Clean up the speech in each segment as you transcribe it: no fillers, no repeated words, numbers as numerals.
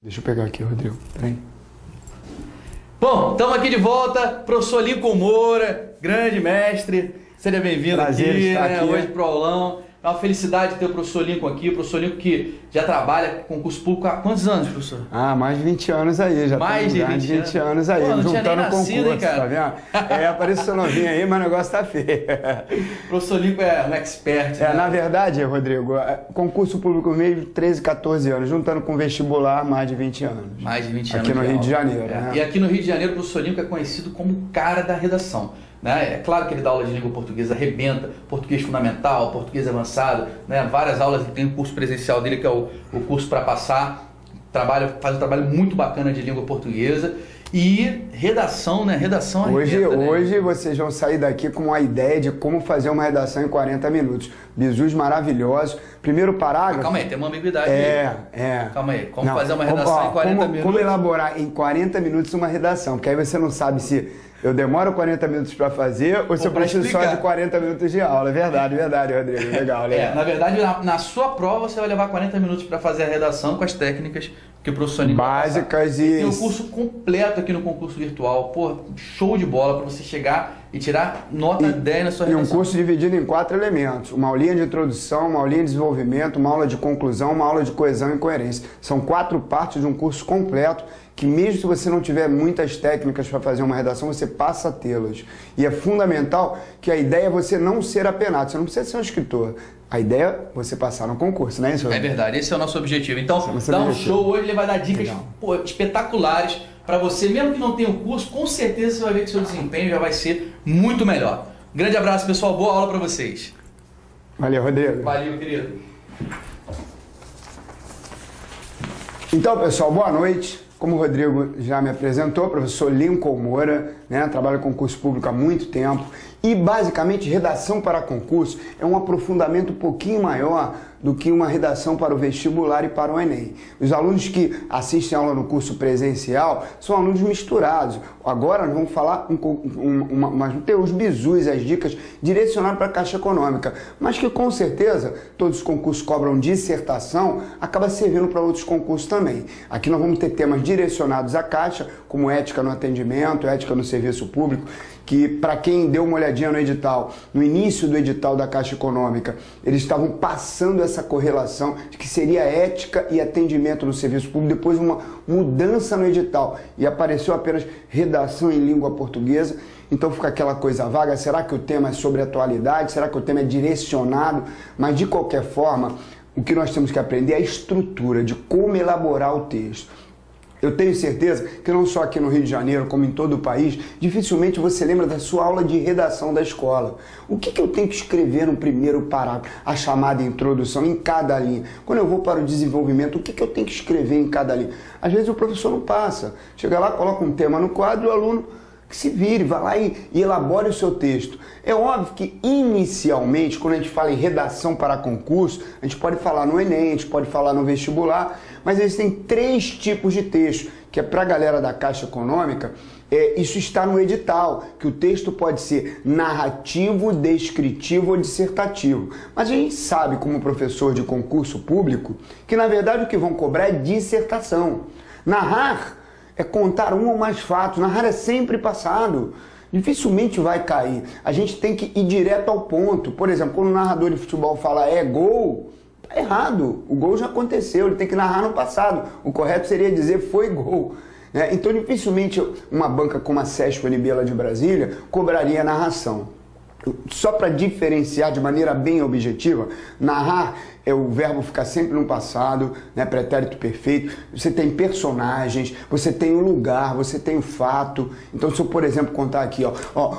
Deixa eu pegar aqui, Rodrigo. Peraí. Bom, estamos aqui de volta, professor Lincoln Moura, grande mestre. Seja bem-vindo aqui, né? Hoje pro aulão. É uma felicidade ter o professor Lincoln aqui, o professor Lincoln que já trabalha com concurso público há quantos anos, professor? Ah, mais de 20 anos aí, já mais de 20 anos aí, pô, não juntando tinha nem nascido, concurso, hein, cara? tá vendo? Apareceu novinho aí, mas o negócio tá feio. O professor Lincoln é um expert, né? Na verdade, Rodrigo, concurso público mesmo, 13, 14 anos, juntando com vestibular, mais de 20 anos. Mais de 20 anos. Aqui no Rio de Janeiro, né? E aqui no Rio de Janeiro, o professor Lincoln é conhecido como o cara da redação. Né? É claro que ele dá aula de língua portuguesa, arrebenta, português fundamental, português avançado, né? Várias aulas, tem o curso presencial dele que é o curso para passar, faz um trabalho muito bacana de língua portuguesa e redação, né? Redação arrebenta, Hoje vocês vão sair daqui com uma ideia de como fazer uma redação em 40 minutos. Bizus maravilhosos. Primeiro parágrafo... Mas calma aí, tem uma ambiguidade aí. Calma aí, como fazer uma redação em 40 minutos? Como elaborar em 40 minutos uma redação, porque aí você não sabe se... Eu demoro 40 minutos para fazer ou se eu preciso só de 40 minutos de aula. É verdade, Rodrigo. Legal. Na verdade, na sua prova você vai levar 40 minutos para fazer a redação com as técnicas que o professor Lincoln básicas e... Tem um curso completo aqui no concurso virtual. Pô, show de bola para você chegar e tirar nota 10 na sua redação. E um curso dividido em 4 elementos. Uma aulinha de introdução, uma aulinha de desenvolvimento, uma aula de conclusão, uma aula de coesão e coerência. São 4 partes de um curso completo que mesmo se você não tiver muitas técnicas para fazer uma redação, você passa a tê-las. E é fundamental que a ideia é você não ser apenado, você não precisa ser um escritor. A ideia é você passar no concurso, não é isso? É verdade, esse é o nosso objetivo. Então, dá um show hoje, ele vai dar dicas espetaculares para você. Mesmo que não tenha o curso, com certeza você vai ver que seu desempenho já vai ser muito melhor. Grande abraço, pessoal. Boa aula para vocês. Valeu, Rodrigo. Valeu, querido. Então, pessoal, boa noite. Como o Rodrigo já me apresentou, professor Lincoln Moura, né, trabalha com concurso público há muito tempo e basicamente redação para concurso é um aprofundamento um pouquinho maior do que uma redação para o vestibular e para o Enem. Os alunos que assistem aula no curso presencial são alunos misturados. Agora nós vamos falar, ter os bizus, as dicas direcionadas para a Caixa Econômica, mas que com certeza todos os concursos cobram dissertação, acaba servindo para outros concursos também. Aqui nós vamos ter temas direcionados à Caixa, como ética no atendimento, ética no serviço público, que para quem deu uma olhadinha no edital, no início do edital da Caixa Econômica, eles estavam passando essa correlação de que seria ética e atendimento no serviço público, depois uma mudança no edital e apareceu apenas redação em língua portuguesa. Então fica aquela coisa vaga, será que o tema é sobre atualidade, será que o tema é direcionado? Mas de qualquer forma, o que nós temos que aprender é a estrutura de como elaborar o texto. Eu tenho certeza que não só aqui no Rio de Janeiro, como em todo o país, dificilmente você lembra da sua aula de redação da escola. O que eu tenho que escrever no primeiro parágrafo? A chamada introdução em cada linha. Quando eu vou para o desenvolvimento, o que eu tenho que escrever em cada linha? Às vezes o professor não passa. Chega lá, coloca um tema no quadro e o aluno que se vire, vá lá e elabore o seu texto. É óbvio que inicialmente, quando a gente fala em redação para concurso, a gente pode falar no Enem, a gente pode falar no vestibular, mas existem 3 tipos de texto, que é para a galera da Caixa Econômica, isso está no edital, que o texto pode ser narrativo, descritivo ou dissertativo. Mas a gente sabe, como professor de concurso público, que na verdade o que vão cobrar é dissertação. Narrar é contar um ou mais fatos, narrar é sempre passado. Dificilmente vai cair. A gente tem que ir direto ao ponto. Por exemplo, quando o narrador de futebol fala é gol, tá errado. O gol já aconteceu, ele tem que narrar no passado. O correto seria dizer foi gol. Então, dificilmente uma banca como a CESP UNB lá de Brasília cobraria narração. Só para diferenciar de maneira bem objetiva, narrar é o verbo ficar sempre no passado, né, pretérito perfeito. Você tem personagens, você tem o lugar, você tem o fato. Então, se eu, por exemplo, contar aqui,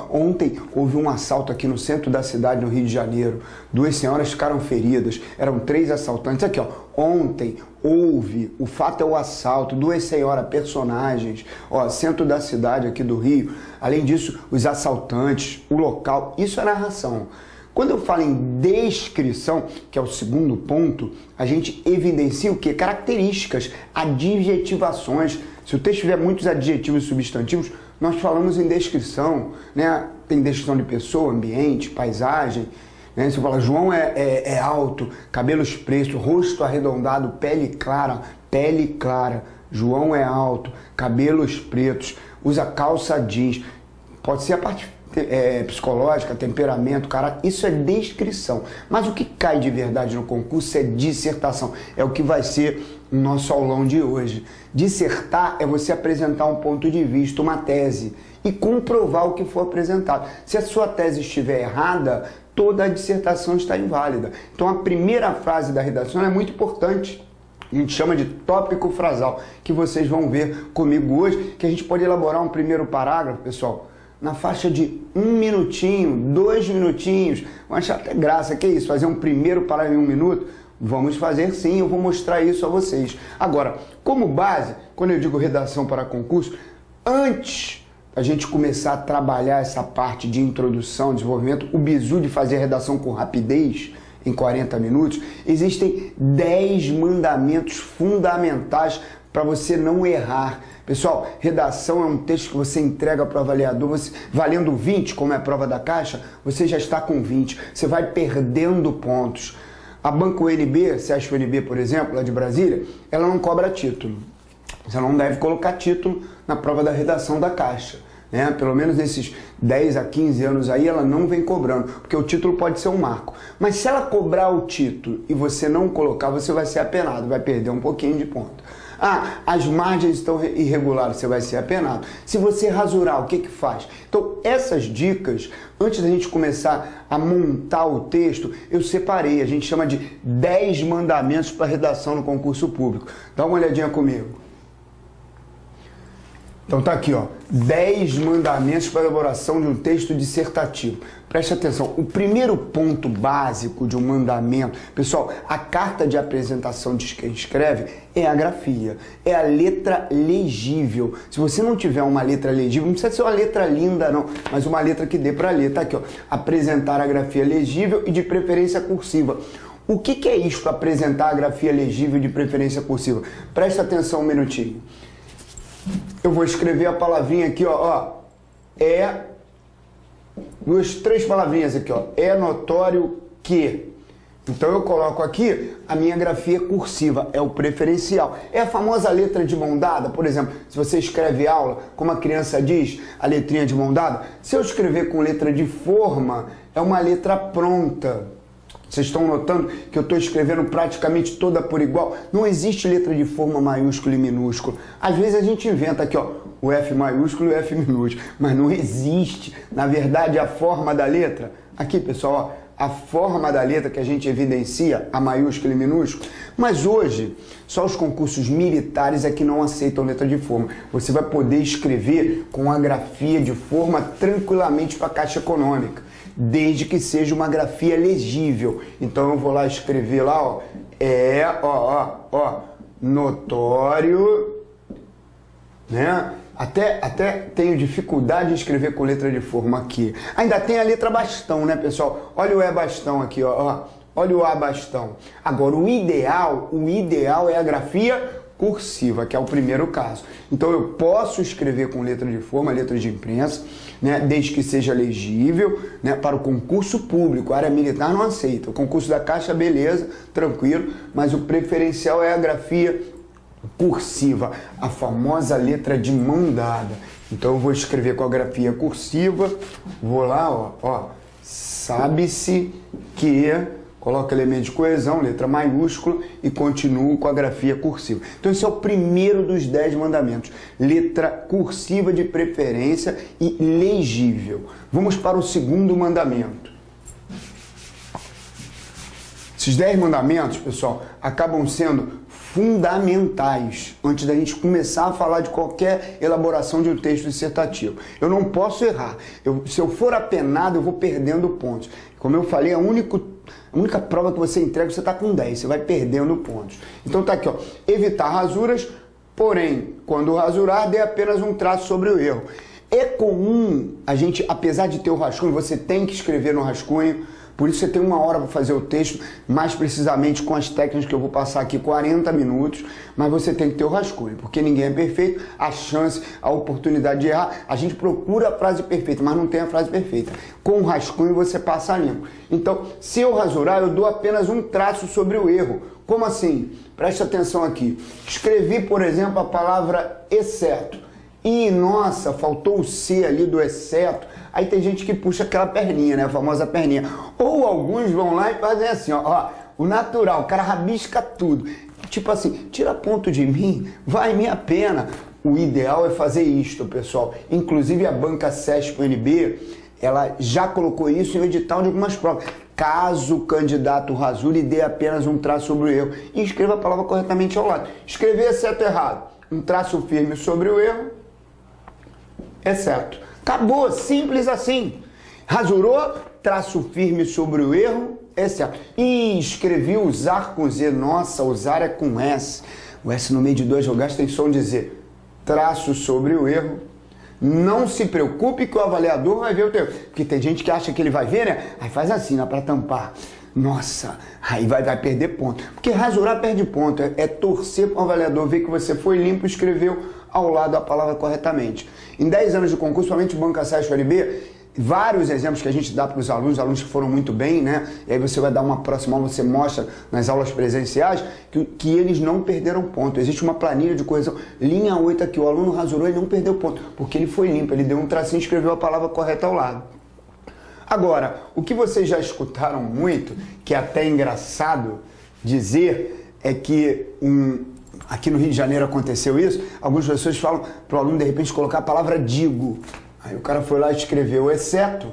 ontem houve um assalto aqui no centro da cidade, no Rio de Janeiro. 2 senhoras ficaram feridas, eram 3 assaltantes. Aqui, ontem houve, o fato é o assalto, 2 senhoras, personagens, centro da cidade aqui do Rio. Além disso, os assaltantes, o local, isso é narração. Quando eu falo em descrição, que é o segundo ponto, a gente evidencia o quê? Características, adjetivações. Se o texto tiver muitos adjetivos e substantivos, nós falamos em descrição, né? Tem descrição de pessoa, ambiente, paisagem. Né? Você fala, João é alto, cabelos pretos, rosto arredondado, pele clara, João é alto, cabelos pretos, usa calça jeans. Pode ser a parte psicológica, temperamento, cara, isso é descrição. Mas o que cai de verdade no concurso é dissertação. É o que vai ser o nosso aulão de hoje. Dissertar é você apresentar um ponto de vista, uma tese, e comprovar o que for apresentado. Se a sua tese estiver errada, toda a dissertação está inválida. Então a primeira frase da redação é muito importante. A gente chama de tópico frasal, que vocês vão ver comigo hoje, que a gente pode elaborar um primeiro parágrafo, pessoal, na faixa de 1 minutinho, 2 minutinhos. Vão achar até graça, que é isso? Fazer um primeiro parágrafo em 1 minuto? Vamos fazer sim, eu vou mostrar isso a vocês. Agora, como base, quando eu digo redação para concurso, antes a gente começar a trabalhar essa parte de introdução, desenvolvimento, o bizu de fazer a redação com rapidez, em 40 minutos, existem 10 mandamentos fundamentais para você não errar. Pessoal, redação é um texto que você entrega para o avaliador, valendo 20, como é a prova da Caixa, você já está com 20, você vai perdendo pontos. A Banco UNB, SESC UNB, por exemplo, lá de Brasília, ela não cobra título. Você não deve colocar título na prova da redação da Caixa. Né? Pelo menos nesses 10 a 15 anos aí, ela não vem cobrando, porque o título pode ser um marco. Mas se ela cobrar o título e você não colocar, você vai ser apenado, vai perder um pouquinho de ponto. Ah, as margens estão irregulares, você vai ser apenado. Se você rasurar, o que que faz? Então, essas dicas, antes da gente começar a montar o texto, eu separei, a gente chama de 10 mandamentos para redação no concurso público. Dá uma olhadinha comigo. Então tá aqui, ó, 10 mandamentos para a elaboração de um texto dissertativo. Preste atenção, o primeiro ponto básico de um mandamento, pessoal, a carta de apresentação de quem escreve é a grafia, é a letra legível. Se você não tiver uma letra legível, não precisa ser uma letra linda não, mas uma letra que dê para ler, tá aqui, ó, apresentar a grafia legível e de preferência cursiva. O que é isto, apresentar a grafia legível e de preferência cursiva? Presta atenção um minutinho. Eu vou escrever a palavrinha aqui, ó, três palavrinhas aqui, ó, é notório que. Então eu coloco aqui a minha grafia cursiva, é o preferencial. É a famosa letra de mão dada, por exemplo, se você escreve aula, como a criança diz, a letrinha de mão dada, se eu escrever com letra de forma, é uma letra pronta. Vocês estão notando que eu estou escrevendo praticamente toda por igual? Não existe letra de forma maiúsculo e minúsculo. Às vezes a gente inventa aqui, ó, o F maiúsculo e o F minúsculo, mas não existe. Na verdade, a forma da letra, aqui pessoal, ó, a forma da letra que a gente evidencia, a maiúsculo e minúsculo, mas hoje só os concursos militares é que não aceitam letra de forma. Você vai poder escrever com a grafia de forma tranquilamente para a Caixa Econômica, desde que seja uma grafia legível. Então eu vou lá escrever lá, ó, notório, né? Até tenho dificuldade de escrever com letra de forma aqui. Ainda tem a letra bastão, né, pessoal? Olha o E bastão aqui, ó. Olha o A bastão. Agora, o ideal é a grafia cursiva, que é o primeiro caso. Então, eu posso escrever com letra de forma, letra de imprensa, né, desde que seja legível, né, para o concurso público. A área militar não aceita. O concurso da Caixa, beleza, tranquilo, mas o preferencial é a grafia cursiva, a famosa letra de mão dada. Então eu vou escrever com a grafia cursiva, vou lá, ó, sabe-se que, coloca elemento de coesão, letra maiúscula e continuo com a grafia cursiva. Então esse é o primeiro dos 10 mandamentos, letra cursiva de preferência e legível. Vamos para o segundo mandamento. Esses 10 mandamentos, pessoal, acabam sendo fundamentais antes da gente começar a falar de qualquer elaboração de um texto dissertativo. Eu não posso errar. Se eu for apenado, eu vou perdendo pontos. Como eu falei, a única prova que você entrega, você está com 10, você vai perdendo pontos. Então tá aqui, ó, evitar rasuras, porém, quando rasurar, dê apenas um traço sobre o erro. É comum a gente, apesar de ter o rascunho, você tem que escrever no rascunho, Por isso você tem 1 hora para fazer o texto, mais precisamente com as técnicas que eu vou passar aqui, 40 minutos, mas você tem que ter o rascunho, porque ninguém é perfeito, a chance, a oportunidade de errar, a gente procura a frase perfeita, mas não tem a frase perfeita. Com o rascunho você passa limpo. Então, se eu rasurar, eu dou apenas um traço sobre o erro. Como assim? Preste atenção aqui. Escrevi, por exemplo, a palavra exceto. E, nossa, faltou o C ali do exceto. Aí tem gente que puxa aquela perninha, né? A famosa perninha. Ou alguns vão lá e fazem assim, ó. O natural, o cara rabisca tudo. Tipo assim, tira ponto de mim, vai minha pena. O ideal é fazer isto, pessoal. Inclusive a banca CESP-UNB, ela já colocou isso em edital de algumas provas. Caso o candidato rasure, dê apenas um traço sobre o erro e escreva a palavra corretamente ao lado. Escrever exceto errado. Um traço firme sobre o erro, exceto. Acabou, simples assim. Rasurou, traço firme sobre o erro, exceto. E escrevi usar com Z. Nossa, usar é com S. O S no meio de 2 vogais tem som de Z. Traço sobre o erro. Não se preocupe que o avaliador vai ver o teu. Porque tem gente que acha que ele vai ver, né? Aí faz assim, né? Para tampar. Nossa, aí vai perder ponto. Porque rasurar perde ponto. É torcer para o avaliador ver que você foi limpo e escreveu ao lado a palavra corretamente. Em 10 anos de concurso, somente Banca CESP-UNB, vários exemplos que a gente dá para os alunos que foram muito bem, né? E aí você vai dar uma próxima aula, você mostra nas aulas presenciais que eles não perderam ponto. Existe uma planilha de correção, linha 8 aqui, o aluno rasurou e não perdeu ponto, porque ele foi limpo, ele deu um tracinho e escreveu a palavra correta ao lado. Agora, o que vocês já escutaram muito, que é até engraçado dizer, é que aqui no Rio de Janeiro aconteceu isso, algumas pessoas falam para o aluno de repente colocar a palavra digo. Aí o cara foi lá e escreveu exceto.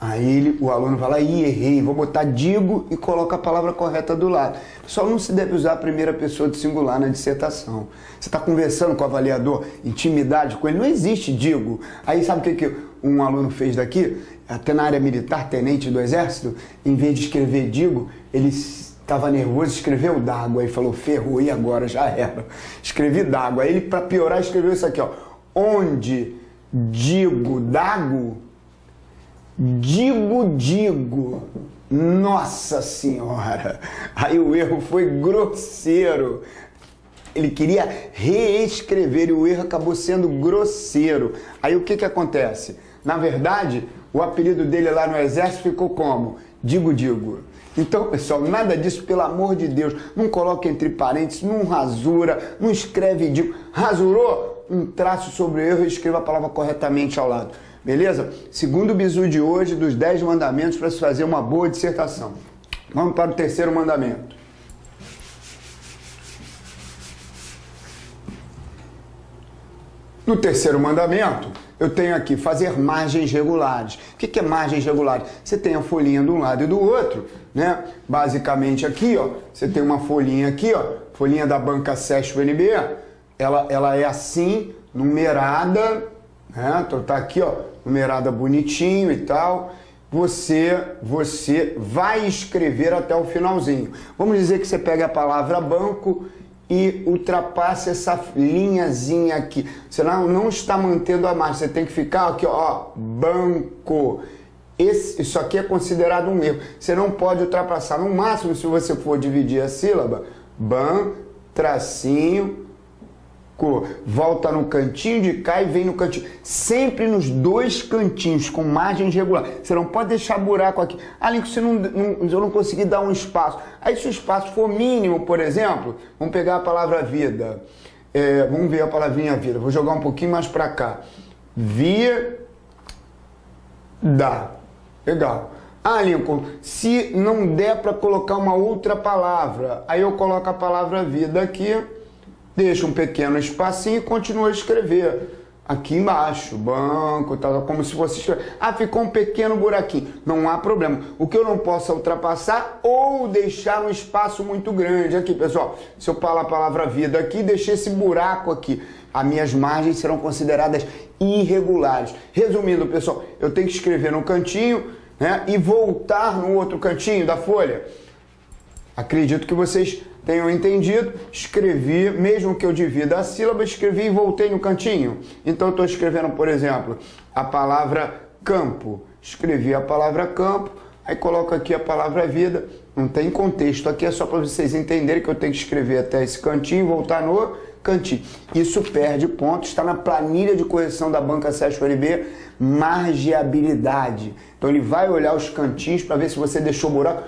Aí o aluno vai lá e errei, vou botar digo e coloca a palavra correta do lado. Só não se deve usar a primeira pessoa de singular na dissertação. Você está conversando com o avaliador, intimidade com ele, não existe digo. Aí sabe o que um aluno fez daqui? Até na área militar, tenente do exército, em vez de escrever digo, ele estava nervoso, escreveu d'água. Aí falou, ferrou, e agora? Já era. Escrevi d'água. Aí ele, para piorar, escreveu isso aqui, ó. Onde digo dago, digo. Nossa Senhora! Aí o erro foi grosseiro. Ele queria reescrever e o erro acabou sendo grosseiro. Aí o que acontece? Na verdade, o apelido dele lá no exército ficou como? Digo. Então, pessoal, nada disso, pelo amor de Deus. Não coloque entre parênteses, não rasura, não escreve digo. Rasurou? Um traço sobre o erro e escreva a palavra corretamente ao lado. Beleza? Segundo bizu de hoje, dos 10 mandamentos para se fazer uma boa dissertação. Vamos para o terceiro mandamento. No terceiro mandamento, eu tenho aqui fazer margens regulares. O que é margens regulares? Você tem a folhinha de um lado e do outro, né? Basicamente aqui, ó, você tem uma folhinha aqui, ó, folhinha da banca CESP-UNB, ela é assim, numerada, né? Então tá aqui, ó, numerada bonitinho e tal. Você vai escrever até o finalzinho. Vamos dizer que você pega a palavra banco e ultrapasse essa linhazinha aqui. Você não está mantendo a margem, você tem que ficar aqui, ó, banco. Isso aqui é considerado um erro. Você não pode ultrapassar. No máximo, se você for dividir a sílaba, tracinho, volta no cantinho de cá e vem no cantinho. Sempre nos dois cantinhos, com margens regulares. Você não pode deixar buraco aqui. Ali que eu não consegui dar um espaço. Aí se o espaço for mínimo, por exemplo, vamos pegar a palavra vida. Vamos ver a palavrinha vida. Vou jogar um pouquinho mais para cá. Vida. Legal. Lincoln, se não der para colocar uma outra palavra, aí eu coloco a palavra vida aqui, deixa um pequeno espacinho e continua a escrever. Aqui embaixo, banco, tal, como se fosse escrever. Ficou um pequeno buraquinho. Não há problema. O que eu não posso ultrapassar ou deixar um espaço muito grande. Aqui, pessoal, se eu falar a palavra vida aqui, deixei esse buraco aqui. As minhas margens serão consideradas irregulares. Resumindo, pessoal, eu tenho que escrever no cantinho, né, e voltar no outro cantinho da folha. Acredito que vocês tenham entendido. Escrevi, mesmo que eu divida a sílaba, escrevi e voltei no cantinho. Então eu estou escrevendo, por exemplo, a palavra campo. Escrevi a palavra campo, aí coloco aqui a palavra vida, não tem contexto, aqui é só para vocês entenderem que eu tenho que escrever até esse cantinho e voltar no cantinho. Isso perde pontos, está na planilha de correção da banca SESC-UNB, margeabilidade. Então ele vai olhar os cantinhos para ver se você deixou buraco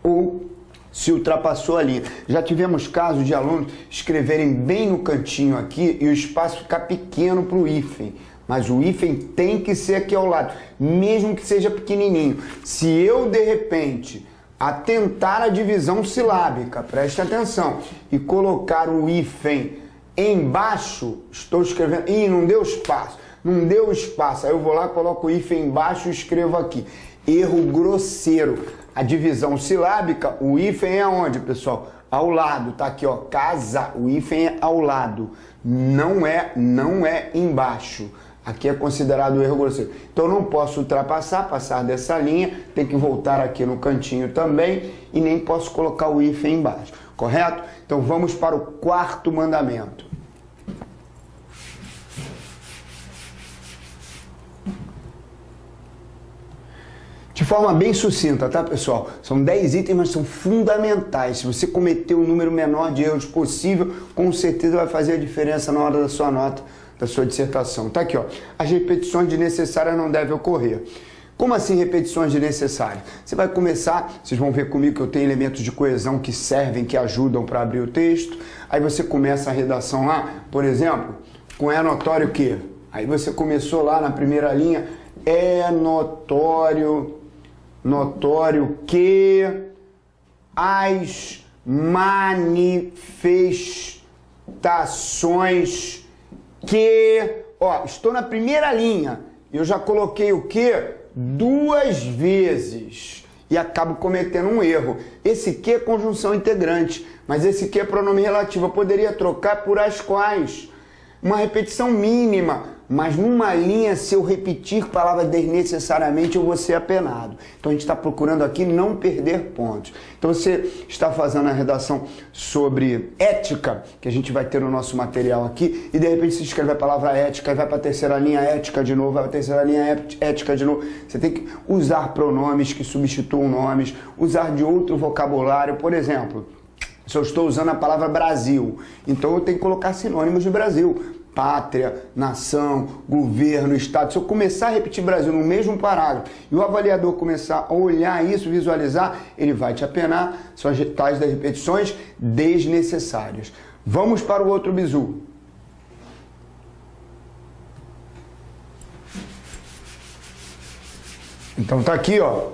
ou se ultrapassou a linha. Já tivemos casos de alunos escreverem bem no cantinho aqui e o espaço ficar pequeno para o hífen. Mas o hífen tem que ser aqui ao lado, mesmo que seja pequenininho. Se eu, de repente, atentar a divisão silábica, preste atenção, e colocar o hífen embaixo, estou escrevendo, ih, não deu espaço, não deu espaço, aí eu vou lá, coloco o hífen embaixo e escrevo aqui. Erro grosseiro. A divisão silábica, o hífen é aonde, pessoal? Ao lado, tá aqui, ó, casa, o hífen é ao lado, não é embaixo. Aqui é considerado erro grosseiro. Então não posso ultrapassar, passar dessa linha, tem que voltar aqui no cantinho também e nem posso colocar o hífen embaixo, correto? Então vamos para o quarto mandamento. De forma bem sucinta, tá, pessoal? São 10 itens, mas são fundamentais. Se você cometer o número menor de erros possível, com certeza vai fazer a diferença na hora da sua nota, da sua dissertação. Tá aqui, ó. As repetições desnecessárias não devem ocorrer. Como assim repetições desnecessárias? Você vai começar, vocês vão ver comigo que eu tenho elementos de coesão que servem, que ajudam para abrir o texto. Aí você começa a redação lá, por exemplo, com é notório que. Aí você começou lá na primeira linha, é notório que as manifestações que, ó, estou na primeira linha, eu já coloquei o que 2 vezes e acabo cometendo um erro. Esse que é conjunção integrante, mas esse que é pronome relativo. Eu poderia trocar por as quais. Uma repetição mínima, mas numa linha, se eu repetir palavras desnecessariamente, eu vou ser apenado. Então a gente está procurando aqui não perder pontos. Então você está fazendo a redação sobre ética, que a gente vai ter no nosso material aqui, e de repente você escreve a palavra ética e vai para a terceira linha ética de novo, vai para a terceira linha ética de novo. Você tem que usar pronomes que substituam nomes, usar de outro vocabulário. Por exemplo, se eu estou usando a palavra Brasil, então eu tenho que colocar sinônimos de Brasil. Pátria, nação, governo, estado. Se eu começar a repetir Brasil no mesmo parágrafo e o avaliador começar a olhar isso, visualizar, ele vai te apenar. São as tais das repetições desnecessárias. Vamos para o outro bizu. Então tá aqui, ó.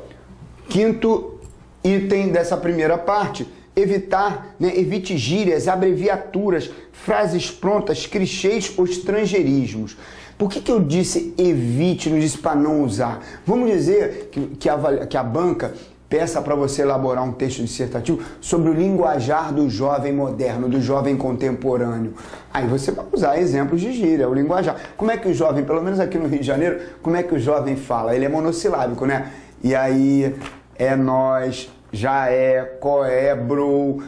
Quinto item dessa primeira parte. Evitar, né? Evite gírias, abreviaturas, frases prontas, clichês ou estrangeirismos. Por que eu disse evite, não disse para não usar? Vamos dizer que a banca peça para você elaborar um texto dissertativo sobre o linguajar do jovem moderno, do jovem contemporâneo. Aí você vai usar exemplos de gíria, o linguajar. Como é que o jovem, pelo menos aqui no Rio de Janeiro, como é que o jovem fala? Ele é monossilábico, né? E aí, é nós... já é, qual é, bro,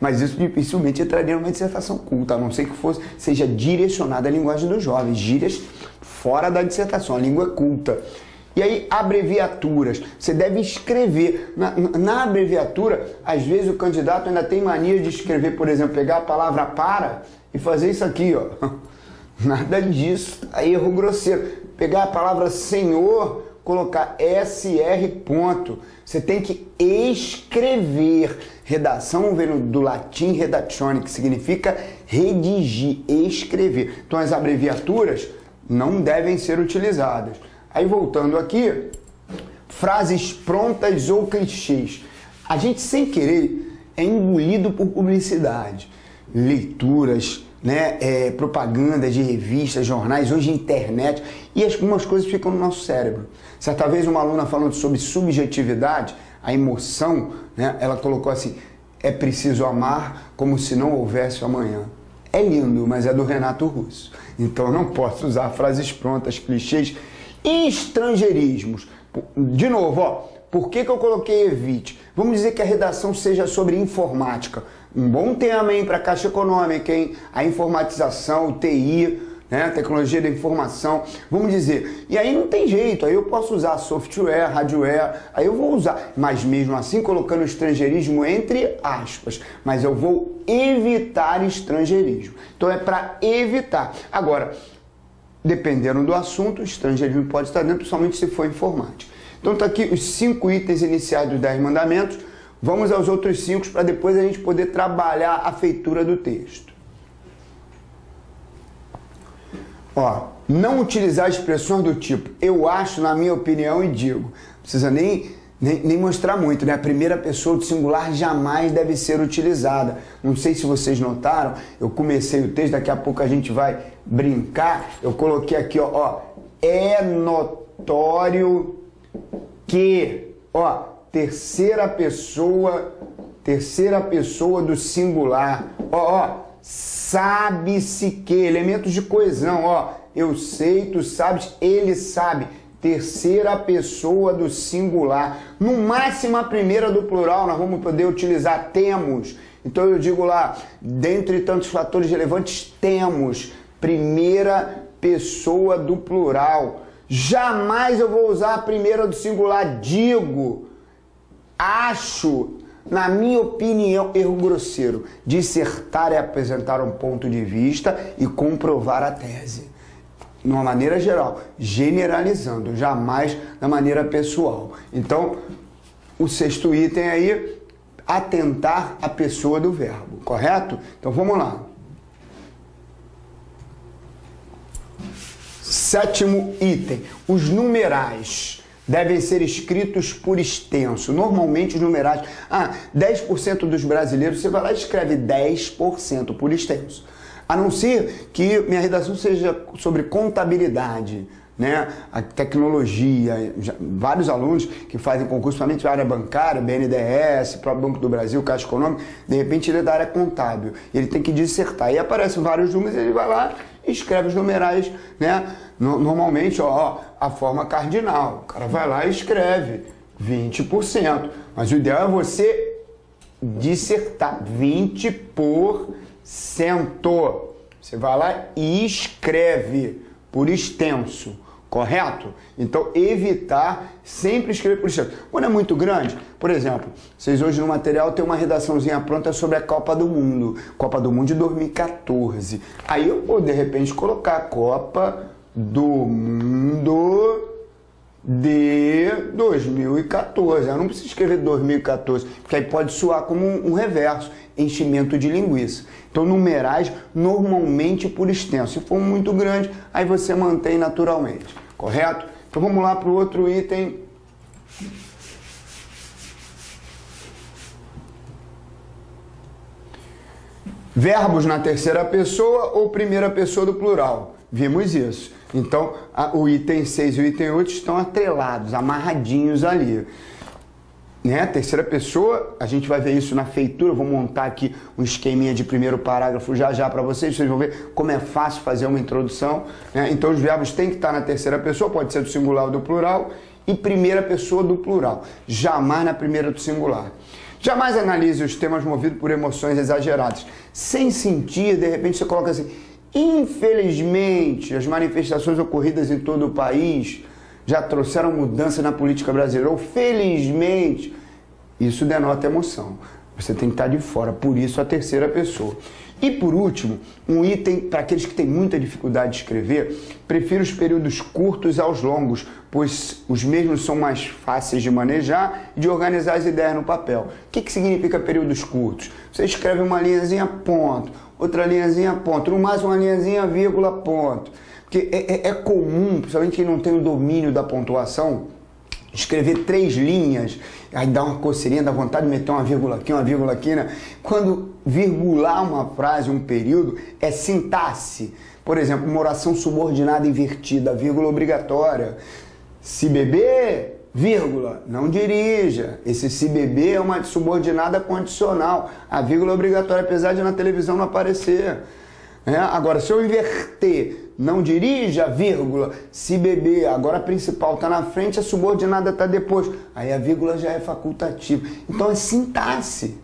mas isso dificilmente entraria numa dissertação culta, a não ser que seja direcionada à linguagem dos jovens, gírias fora da dissertação, a língua é culta. E aí, abreviaturas, você deve escrever, na abreviatura, às vezes o candidato ainda tem mania de escrever, por exemplo, pegar a palavra para e fazer isso aqui, ó, nada disso, aí erro grosseiro, pegar a palavra senhor, colocar SR ponto. Você tem que escrever. Redação vem do latim redactione, que significa redigir, escrever. Então as abreviaturas não devem ser utilizadas. Aí voltando aqui, frases prontas ou clichês. A gente sem querer é engolido por publicidade, leituras, né, propaganda de revistas, jornais, hoje internet, e algumas coisas ficam no nosso cérebro. Certa vez uma aluna falando sobre subjetividade, a emoção, né, ela colocou assim, é preciso amar como se não houvesse amanhã. É lindo, mas é do Renato Russo. Então eu não posso usar frases prontas, clichês e estrangeirismos. De novo, ó, por que eu coloquei evite? Vamos dizer que a redação seja sobre informática. Um bom tema, hein, para a Caixa Econômica, hein? A informatização, o TI, né? Tecnologia da informação, vamos dizer. E aí não tem jeito, aí eu posso usar software, hardware, aí eu vou usar, mas mesmo assim colocando estrangeirismo entre aspas, mas eu vou evitar estrangeirismo. Então é para evitar. Agora, dependendo do assunto, o estrangeirismo pode estar dentro, principalmente se for informática. Então tá aqui os 5 itens iniciais dos 10 mandamentos. Vamos aos outros 5 para depois a gente poder trabalhar a feitura do texto. Ó, não utilizar expressões do tipo eu acho, na minha opinião, e digo. Não precisa nem mostrar muito, né? A primeira pessoa do singular jamais deve ser utilizada. Não sei se vocês notaram, eu comecei o texto, daqui a pouco a gente vai brincar. Eu coloquei aqui, ó, é notório que, ó, terceira pessoa do singular, ó, sabe-se que, elementos de coesão, ó, eu sei, tu sabes, ele sabe, terceira pessoa do singular, no máximo a primeira do plural, nós vamos poder utilizar temos, então eu digo lá, dentre tantos fatores relevantes, temos, primeira pessoa do plural, jamais eu vou usar a primeira do singular, digo, acho, na minha opinião, erro grosseiro. Dissertar é apresentar um ponto de vista e comprovar a tese. De uma maneira geral, generalizando, jamais da maneira pessoal. Então, o 6º item aí, atentar à pessoa do verbo, correto? Então, vamos lá. 7º item, os numerais devem ser escritos por extenso. Normalmente os numerais... 10% dos brasileiros, você vai lá e escreve 10% por extenso. A não ser que minha redação seja sobre contabilidade, né? A tecnologia, vários alunos que fazem concurso, principalmente da área bancária, BNDES, próprio Banco do Brasil, Caixa Econômica, de repente ele é da área contábil. Ele tem que dissertar. Aí aparecem vários números, ele vai lá e escreve os numerais, né? Normalmente, ó, a forma cardinal. O cara vai lá e escreve 20%. Mas o ideal é você dissertar 20%. Você vai lá e escreve por extenso, correto? Então, evitar sempre escrever por extenso. Quando é muito grande, por exemplo, vocês hoje no material tem uma redaçãozinha pronta sobre a Copa do Mundo de 2014. Aí eu vou, de repente, colocar a Copa do Mundo de 2014. Eu não preciso escrever 2014, porque aí pode soar como um reverso, enchimento de linguiça. Então, numerais normalmente por extenso. Se for muito grande, aí você mantém naturalmente, correto? Então, vamos lá para o outro item. Verbos na terceira pessoa ou primeira pessoa do plural. Vimos isso. Então, o item 6 e o item 8 estão atrelados, amarradinhos ali. Né? Terceira pessoa, a gente vai ver isso na feitura. Eu vou montar aqui um esqueminha de primeiro parágrafo já para vocês. Vocês vão ver como é fácil fazer uma introdução. Né? Então, os verbos têm que estar na terceira pessoa, pode ser do singular ou do plural, e primeira pessoa do plural. Jamais na primeira do singular. Jamais analise os temas movidos por emoções exageradas. Sem sentir, de repente você coloca assim: infelizmente, as manifestações ocorridas em todo o país já trouxeram mudança na política brasileira. Ou felizmente, isso denota emoção. Você tem que estar de fora, por isso a terceira pessoa. E por último, um item para aqueles que têm muita dificuldade de escrever: prefiro os períodos curtos aos longos, pois os mesmos são mais fáceis de manejar e de organizar as ideias no papel. O que significa períodos curtos? Você escreve uma linhazinha, ponto, outra linhazinha, ponto, no máximo uma linhazinha, vírgula, ponto. Porque é comum, principalmente quem não tem o domínio da pontuação, escrever 3 linhas, aí dá uma coceirinha, dá vontade de meter uma vírgula aqui, né? Quando virgular uma frase, um período, é sintaxe. Por exemplo, uma oração subordinada invertida, vírgula obrigatória. Se beber, vírgula, não dirija. Esse se beber é uma subordinada condicional. A vírgula obrigatória, apesar de na televisão não aparecer. Agora, se eu inverter, não dirija, vírgula, se beber, agora a principal está na frente, a subordinada está depois. Aí a vírgula já é facultativa. Então é sintaxe.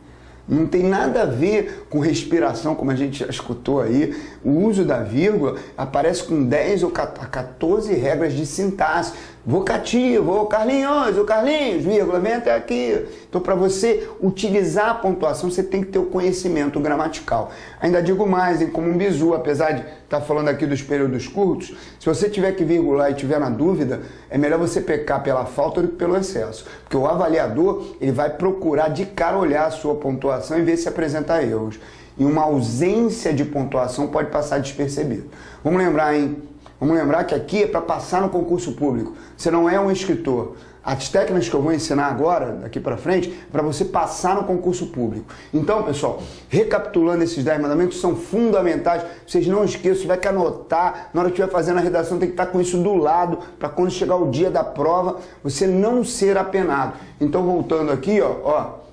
Não tem nada a ver com respiração, como a gente já escutou aí. O uso da vírgula aparece com 10 ou 14 regras de sintaxe. Vocativo, ô Carlinhos, vírgula, vem até aqui. Então, para você utilizar a pontuação, você tem que ter o conhecimento gramatical. Ainda digo mais, hein, como um bizu, apesar de estar falando aqui dos períodos curtos, se você tiver que virgular e tiver na dúvida, é melhor você pecar pela falta do que pelo excesso. Porque o avaliador, ele vai procurar de cara olhar a sua pontuação e ver se apresenta erros. E uma ausência de pontuação pode passar despercebido. Vamos lembrar, hein? Vamos lembrar que aqui é para passar no concurso público. Você não é um escritor. As técnicas que eu vou ensinar agora, daqui para frente, é para você passar no concurso público. Então, pessoal, recapitulando esses 10 mandamentos, são fundamentais. Vocês não esqueçam, você vai que anotar. Na hora que estiver fazendo a redação, tem que estar com isso do lado, para quando chegar o dia da prova, você não ser apenado. Então, voltando aqui, ó.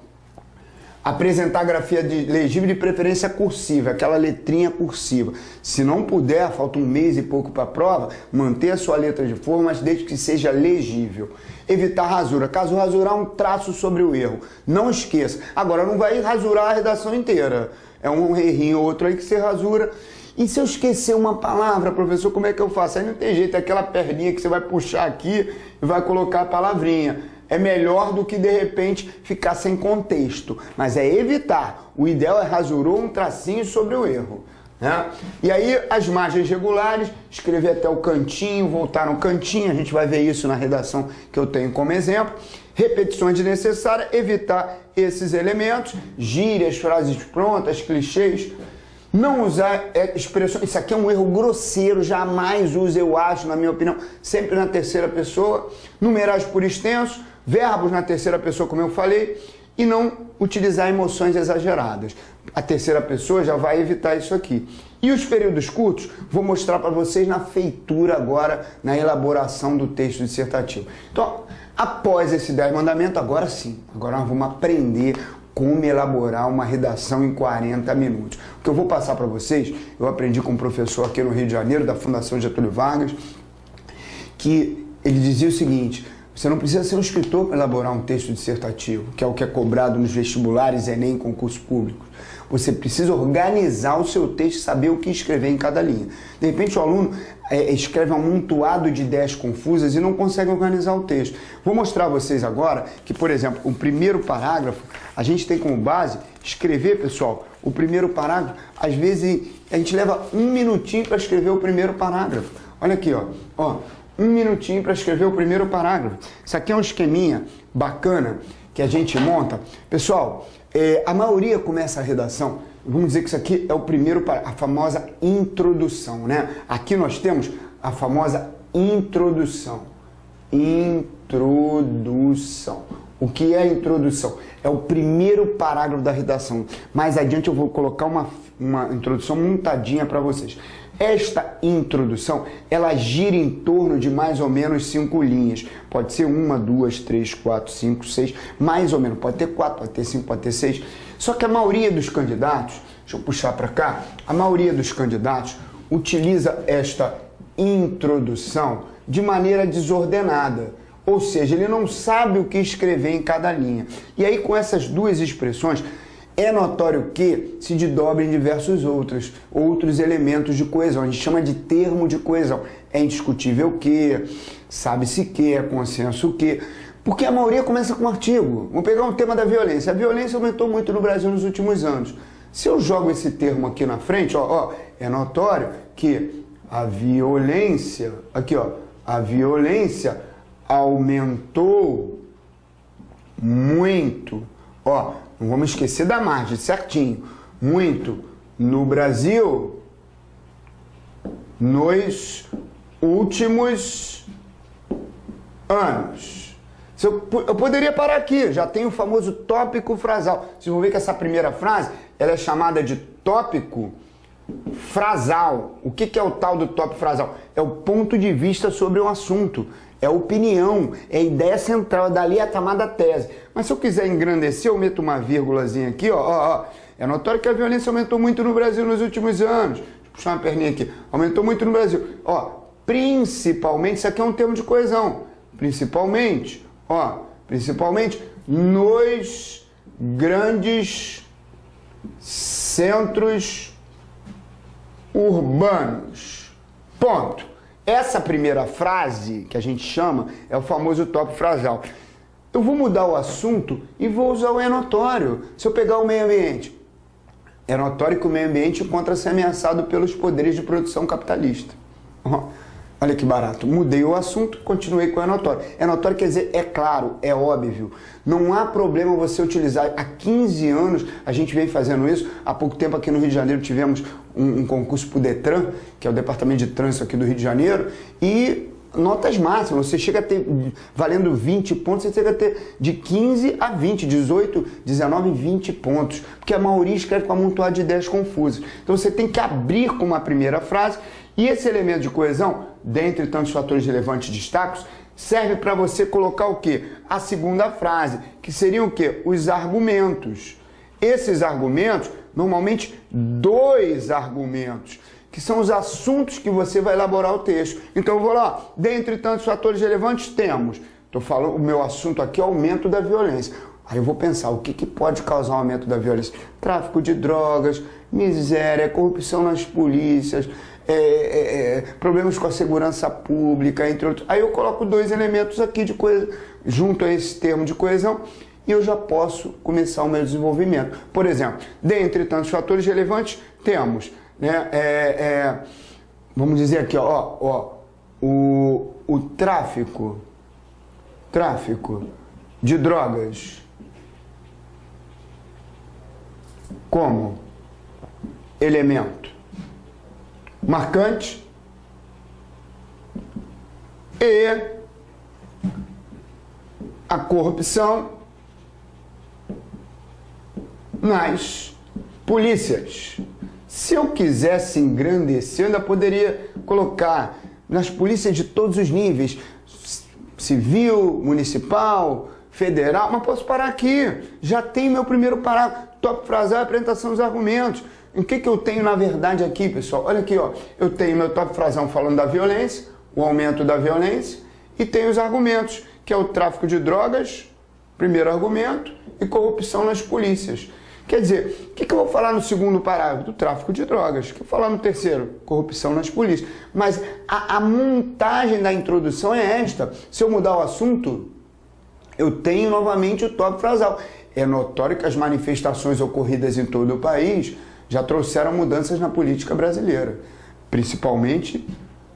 Apresentar grafia legível de preferência cursiva, aquela letrinha cursiva. Se não puder, falta um mês e pouco para a prova, manter a sua letra de forma, mas desde que seja legível. Evitar rasura. Caso rasurar, um traço sobre o erro. Não esqueça. Agora, não vai rasurar a redação inteira. É um errinho ou outro aí que você rasura. E se eu esquecer uma palavra, professor, como é que eu faço? Aí não tem jeito, é aquela perninha que você vai puxar aqui e vai colocar a palavrinha. É melhor do que, de repente, ficar sem contexto. Mas é evitar. O ideal é rasurou um tracinho sobre o erro. Né? E aí, as margens regulares, escrever até o cantinho, voltar no cantinho. A gente vai ver isso na redação que eu tenho como exemplo. Repetições desnecessárias, evitar esses elementos. Gírias, frases prontas, clichês. Não usar expressões, isso aqui é um erro grosseiro, jamais use, eu acho, na minha opinião, sempre na terceira pessoa. Numerais por extenso, verbos na terceira pessoa, como eu falei, e não utilizar emoções exageradas. A terceira pessoa já vai evitar isso aqui. E os períodos curtos, vou mostrar para vocês na feitura agora, na elaboração do texto dissertativo. Então, após esse 10 mandamentos, agora sim, agora nós vamos aprender como elaborar uma redação em 40 minutos. O que eu vou passar para vocês, eu aprendi com um professor aqui no Rio de Janeiro, da Fundação Getúlio Vargas, que ele dizia o seguinte: você não precisa ser um escritor para elaborar um texto dissertativo, que é o que é cobrado nos vestibulares, Enem, concurso público. Você precisa organizar o seu texto e saber o que escrever em cada linha. De repente o aluno escreve um amontoado de ideias confusas e não consegue organizar o texto. Vou mostrar a vocês agora que, por exemplo, o primeiro parágrafo, a gente tem como base escrever, pessoal, o primeiro parágrafo. Às vezes a gente leva 1 minutinho para escrever o primeiro parágrafo. Olha aqui, ó, 1 minutinho para escrever o primeiro parágrafo. Isso aqui é um esqueminha bacana que a gente monta. Pessoal, a maioria começa a redação, vamos dizer que isso aqui é o primeiro parágrafo, a famosa introdução, né? Aqui nós temos a famosa introdução. Introdução. O que é a introdução? É o primeiro parágrafo da redação. Mais adiante eu vou colocar uma introdução montadinha para vocês. Esta introdução, ela gira em torno de mais ou menos 5 linhas. Pode ser 1, 2, 3, 4, 5, 6, mais ou menos. Pode ter 4, pode ter 5, pode ter 6. Só que a maioria dos candidatos, deixa eu puxar para cá, a maioria dos candidatos utiliza esta introdução de maneira desordenada. Ou seja, ele não sabe o que escrever em cada linha. E aí, com essas duas expressões, é notório que se desdobra em diversos outros elementos de coesão. A gente chama de termo de coesão. É indiscutível que, sabe-se que, é consenso que. Porque a maioria começa com um artigo. Vamos pegar um tema da violência. A violência aumentou muito no Brasil nos últimos anos. Se eu jogo esse termo aqui na frente, é notório que a violência, aqui a violência aumentou muito, não vamos esquecer da margem, certinho, muito no Brasil nos últimos anos. Eu poderia parar aqui, já tem o famoso tópico frasal. Vocês vão ver que essa primeira frase, ela é chamada de tópico frasal. O que é o tal do tópico frasal? É o ponto de vista sobre um assunto. É opinião, é ideia central, dali a chamada tese. Mas se eu quiser engrandecer, eu meto uma vírgulazinha aqui, É notório que a violência aumentou muito no Brasil nos últimos anos. Deixa eu puxar uma perninha aqui. Aumentou muito no Brasil. Principalmente, isso aqui é um termo de coesão. Principalmente nos grandes centros urbanos. Ponto. Essa primeira frase, que a gente chama, é o famoso tópico frasal. Eu vou mudar o assunto e vou usar o é notório. Se eu pegar o meio ambiente, é notório que o meio ambiente encontra ser ameaçado pelos poderes de produção capitalista. Olha que barato. Mudei o assunto, continuei com é notório. É notório quer dizer é claro, é óbvio. Não há problema você utilizar. Há 15 anos a gente vem fazendo isso. Há pouco tempo aqui no Rio de Janeiro tivemos um concurso para o Detran, que é o Departamento de Trânsito aqui do Rio de Janeiro, e notas máximas. Você chega a ter, valendo 20 pontos, você chega a ter de 15 a 20, 18, 19, 20 pontos. Porque a maioria escreve com amontoado de ideias confusas. Então você tem que abrir com uma primeira frase. E esse elemento de coesão, dentre tantos fatores relevantes e destaques, serve para você colocar o quê? A segunda frase, que seriam o quê? Os argumentos. Esses argumentos, normalmente 2 argumentos, que são os assuntos que você vai elaborar o texto. Então eu vou lá, dentre tantos fatores relevantes temos, estou falando, o meu assunto aqui é o aumento da violência. Aí eu vou pensar, o que pode causar um aumento da violência? Tráfico de drogas, miséria, corrupção nas polícias, problemas com a segurança pública, entre outros. Aí eu coloco 2 elementos aqui de coisa, junto a esse termo de coesão, e eu já posso começar o meu desenvolvimento. Por exemplo, dentre tantos fatores relevantes, temos, né, vamos dizer aqui, o tráfico de drogas como elemento marcante e a corrupção nas polícias. Se eu quisesse engrandecer, eu ainda poderia colocar nas polícias de todos os níveis, civil, municipal, federal, mas posso parar aqui. Já tem meu primeiro parágrafo, tópico frasal, apresentação dos argumentos. O que eu tenho na verdade aqui, pessoal? Olha aqui, ó. Eu tenho meu tópico frasal falando da violência, o aumento da violência, e tenho os argumentos, que é o tráfico de drogas, primeiro argumento, e corrupção nas polícias. Quer dizer, o que eu vou falar no segundo parágrafo? Do tráfico de drogas. O que eu vou falar no terceiro? Corrupção nas polícias. Mas a montagem da introdução é esta. Se eu mudar o assunto, eu tenho novamente o tópico frasal. É notório que as manifestações ocorridas em todo o país já trouxeram mudanças na política brasileira, principalmente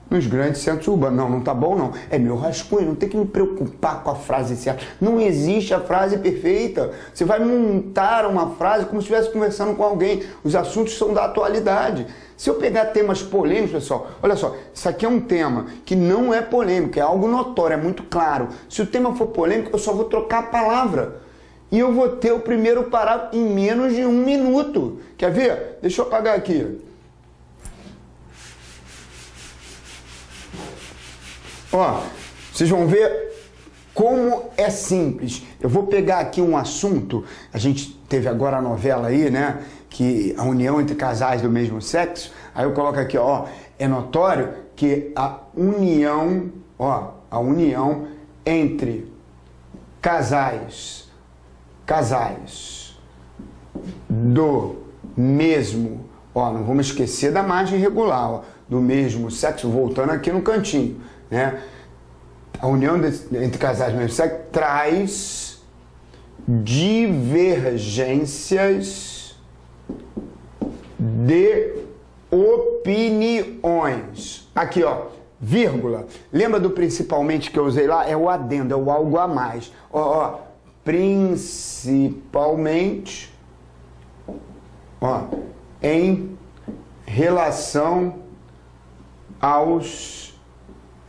nos grandes centros urbanos. Não tá bom não. É meu rascunho, não tem que me preocupar com a frase certa. Não existe a frase perfeita. Você vai montar uma frase como se estivesse conversando com alguém. Os assuntos são da atualidade. Se eu pegar temas polêmicos, pessoal, olha só, isso aqui é um tema que não é polêmico, é algo notório, é muito claro. Se o tema for polêmico, eu só vou trocar a palavra. E eu vou ter o primeiro parágrafo em menos de 1 minuto. Quer ver? Deixa eu apagar aqui. Ó, vocês vão ver como é simples. Eu vou pegar aqui um assunto, a gente teve agora a novela aí, né, que a união entre casais do mesmo sexo, aí eu coloco aqui, ó, é notório que a união entre casais do mesmo, ó, não vamos esquecer da margem regular, ó, do mesmo sexo, voltando aqui no cantinho, né? A união entre casais do mesmo sexo traz divergências de opiniões. Aqui, ó, vírgula. Lembra do principalmente que eu usei lá? É o adendo, é o algo a mais. Ó, principalmente, ó, em relação aos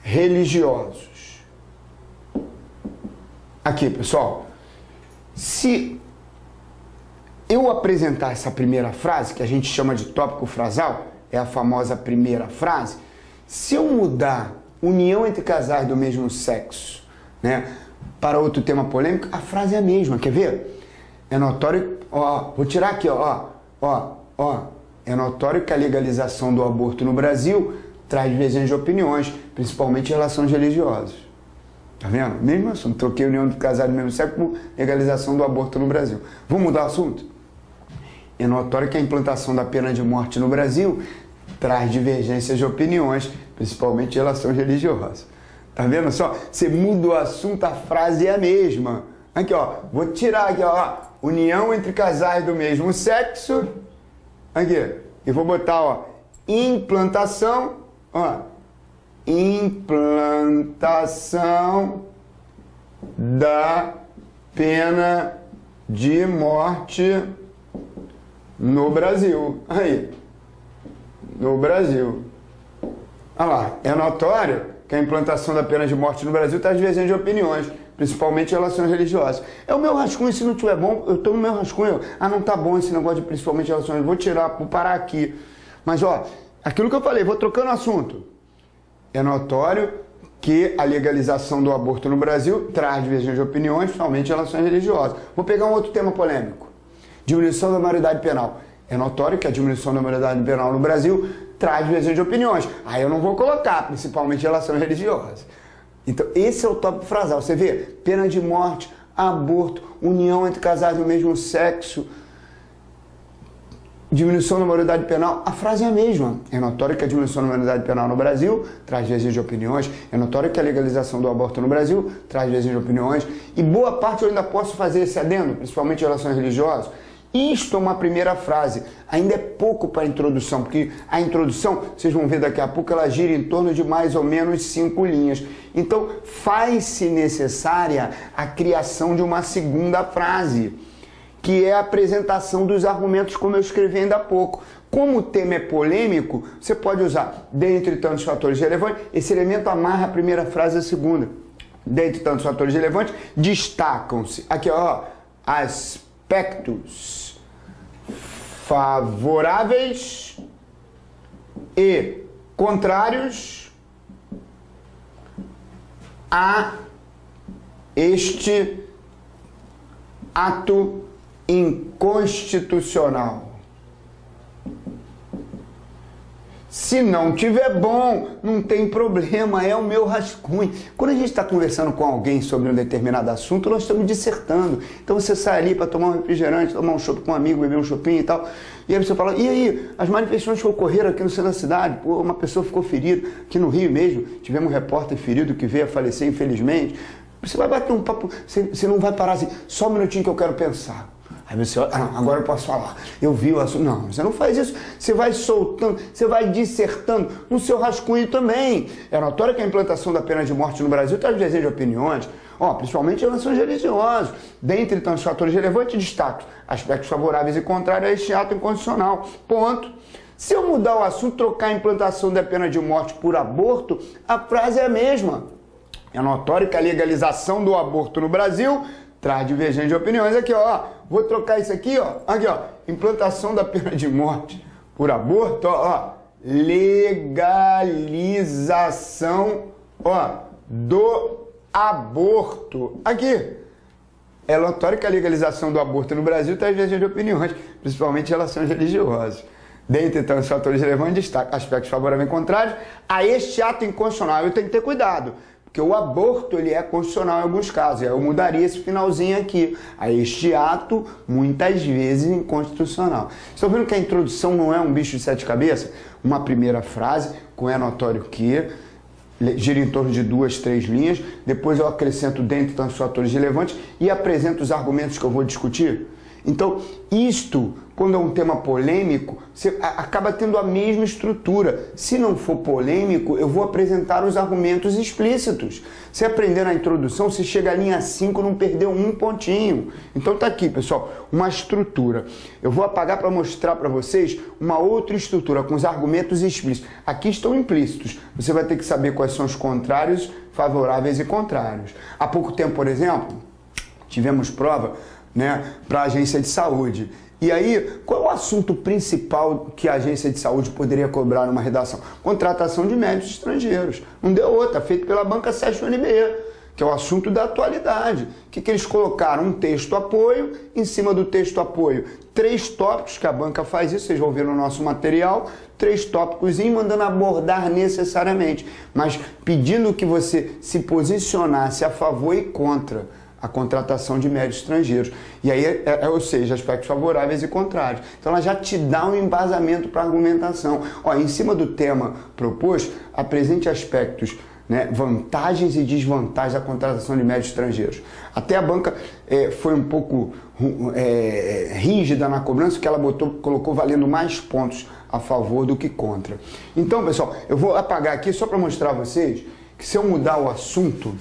religiosos. Aqui, pessoal, se eu apresentar essa primeira frase, que a gente chama de tópico frasal, é a famosa primeira frase, se eu mudar união entre casais do mesmo sexo, né, para outro tema polêmico, a frase é a mesma, quer ver? É notório, ó, vou tirar aqui, ó, é notório que a legalização do aborto no Brasil traz divergências de opiniões, principalmente em relações religiosas. Tá vendo? Mesmo assunto, troquei união de casais do mesmo sexo por legalização do aborto no Brasil. Vamos mudar o assunto? É notório que a implantação da pena de morte no Brasil traz divergências de opiniões, principalmente em relações religiosas. Tá vendo só? Você muda o assunto, a frase é a mesma. Aqui, ó, vou tirar aqui, ó, união entre casais do mesmo sexo. Aqui, e vou botar, ó, implantação, ó, implantação da pena de morte no Brasil. Aí, no Brasil. Olha lá, é notório que a implantação da pena de morte no Brasil está divergendo de opiniões, principalmente em relações religiosas. É o meu rascunho, se não estiver bom, eu estou no meu rascunho. Ah, não está bom esse negócio de principalmente em relações, vou tirar, vou parar aqui. Mas, ó, aquilo que eu falei, vou trocando o assunto. É notório que a legalização do aborto no Brasil traz divergência de opiniões, principalmente em relações religiosas. Vou pegar um outro tema polêmico. Diminuição da maioridade penal. É notório que a diminuição da maioridade penal no Brasil traz divergência de opiniões. Aí eu não vou colocar, principalmente em relações religiosas. Então, esse é o tópico frasal. Você vê, pena de morte, aborto, união entre casais do mesmo sexo, diminuição da maioridade penal, a frase é a mesma. É notório que a diminuição da maioridade penal no Brasil traz divergência de opiniões, é notório que a legalização do aborto no Brasil traz divergência de opiniões, e boa parte eu ainda posso fazer esse adendo, principalmente em relações religiosas. Isto é uma primeira frase, ainda é pouco para a introdução, porque a introdução, vocês vão ver daqui a pouco, ela gira em torno de mais ou menos 5 linhas. Então, faz-se necessária a criação de uma segunda frase, que é a apresentação dos argumentos, como eu escrevi ainda há pouco. Como o tema é polêmico, você pode usar, dentre tantos fatores relevantes, esse elemento amarra a primeira frase e a segunda. Dentre tantos fatores relevantes, destacam-se, aqui ó, aspectos favoráveis e contrários a este ato inconstitucional. Se não tiver bom, não tem problema, é o meu rascunho. Quando a gente está conversando com alguém sobre um determinado assunto, nós estamos dissertando. Então você sai ali para tomar um refrigerante, tomar um chopp com um amigo, beber um chopinho e tal. E aí você fala, e aí, as manifestações que ocorreram aqui no centro da cidade, pô, uma pessoa ficou ferida, aqui no Rio mesmo, tivemos um repórter ferido que veio a falecer, infelizmente. Você vai bater um papo, você não vai parar assim, só um minutinho que eu quero pensar. Aí você olha, não, agora eu posso falar, eu vi o assunto. Não, você não faz isso, você vai soltando, você vai dissertando no seu rascunho também. É notório que a implantação da pena de morte no Brasil traz divergência de opiniões, principalmente em relações religiosas. Dentre tantos fatores relevantes, destaco aspectos favoráveis e contrários a este ato inconstitucional. Ponto. Se eu mudar o assunto, trocar a implantação da pena de morte por aborto, a frase é a mesma. É notório que a legalização do aborto no Brasil traz divergência de opiniões. Aqui, ó, vou trocar isso aqui, ó, implantação da pena de morte por aborto, legalização, do aborto. Aqui, é notório que a legalização do aborto no Brasil traz divergência de opiniões, principalmente em relações religiosas. Dentre tantos fatores relevantes, destaca aspectos favoráveis e contrários a este ato inconstitucional. Eu tenho que ter cuidado, porque o aborto ele é constitucional em alguns casos. Eu mudaria esse finalzinho aqui. A este ato, muitas vezes, inconstitucional. Estão vendo que a introdução não é um bicho de 7 cabeças? Uma primeira frase, com é notório que, gira em torno de 2, 3 linhas. Depois eu acrescento dentre tantos fatores relevantes e apresento os argumentos que eu vou discutir. Então, isto, quando é um tema polêmico, você acaba tendo a mesma estrutura. Se não for polêmico, eu vou apresentar os argumentos explícitos. Se aprender na introdução, se chega à linha 5, não perdeu um pontinho. Então tá aqui, pessoal, uma estrutura. Eu vou apagar para mostrar para vocês uma outra estrutura com os argumentos explícitos. Aqui estão implícitos. Você vai ter que saber quais são os contrários, favoráveis e contrários. Há pouco tempo, por exemplo, tivemos prova para a agência de saúde. E aí, qual é o assunto principal que a agência de saúde poderia cobrar numa redação? Contratação de médicos estrangeiros. Não deu outra, feito pela banca Session NBE, que é o assunto da atualidade. O que eles colocaram? Um texto apoio, em cima do texto apoio, 3 tópicos, que a banca faz isso, vocês vão ver no nosso material, 3 tópicos e mandando abordar necessariamente, mas pedindo que você se posicionasse a favor e contra a contratação de médicos estrangeiros. E aí, ou seja, aspectos favoráveis e contrários. Então ela já te dá um embasamento para a argumentação. Ó, em cima do tema proposto, apresente aspectos, né, vantagens e desvantagens da contratação de médicos estrangeiros. Até a banca foi um pouco rígida na cobrança, porque ela colocou valendo mais pontos a favor do que contra. Então, pessoal, eu vou apagar aqui só para mostrar a vocês que se eu mudar o assunto,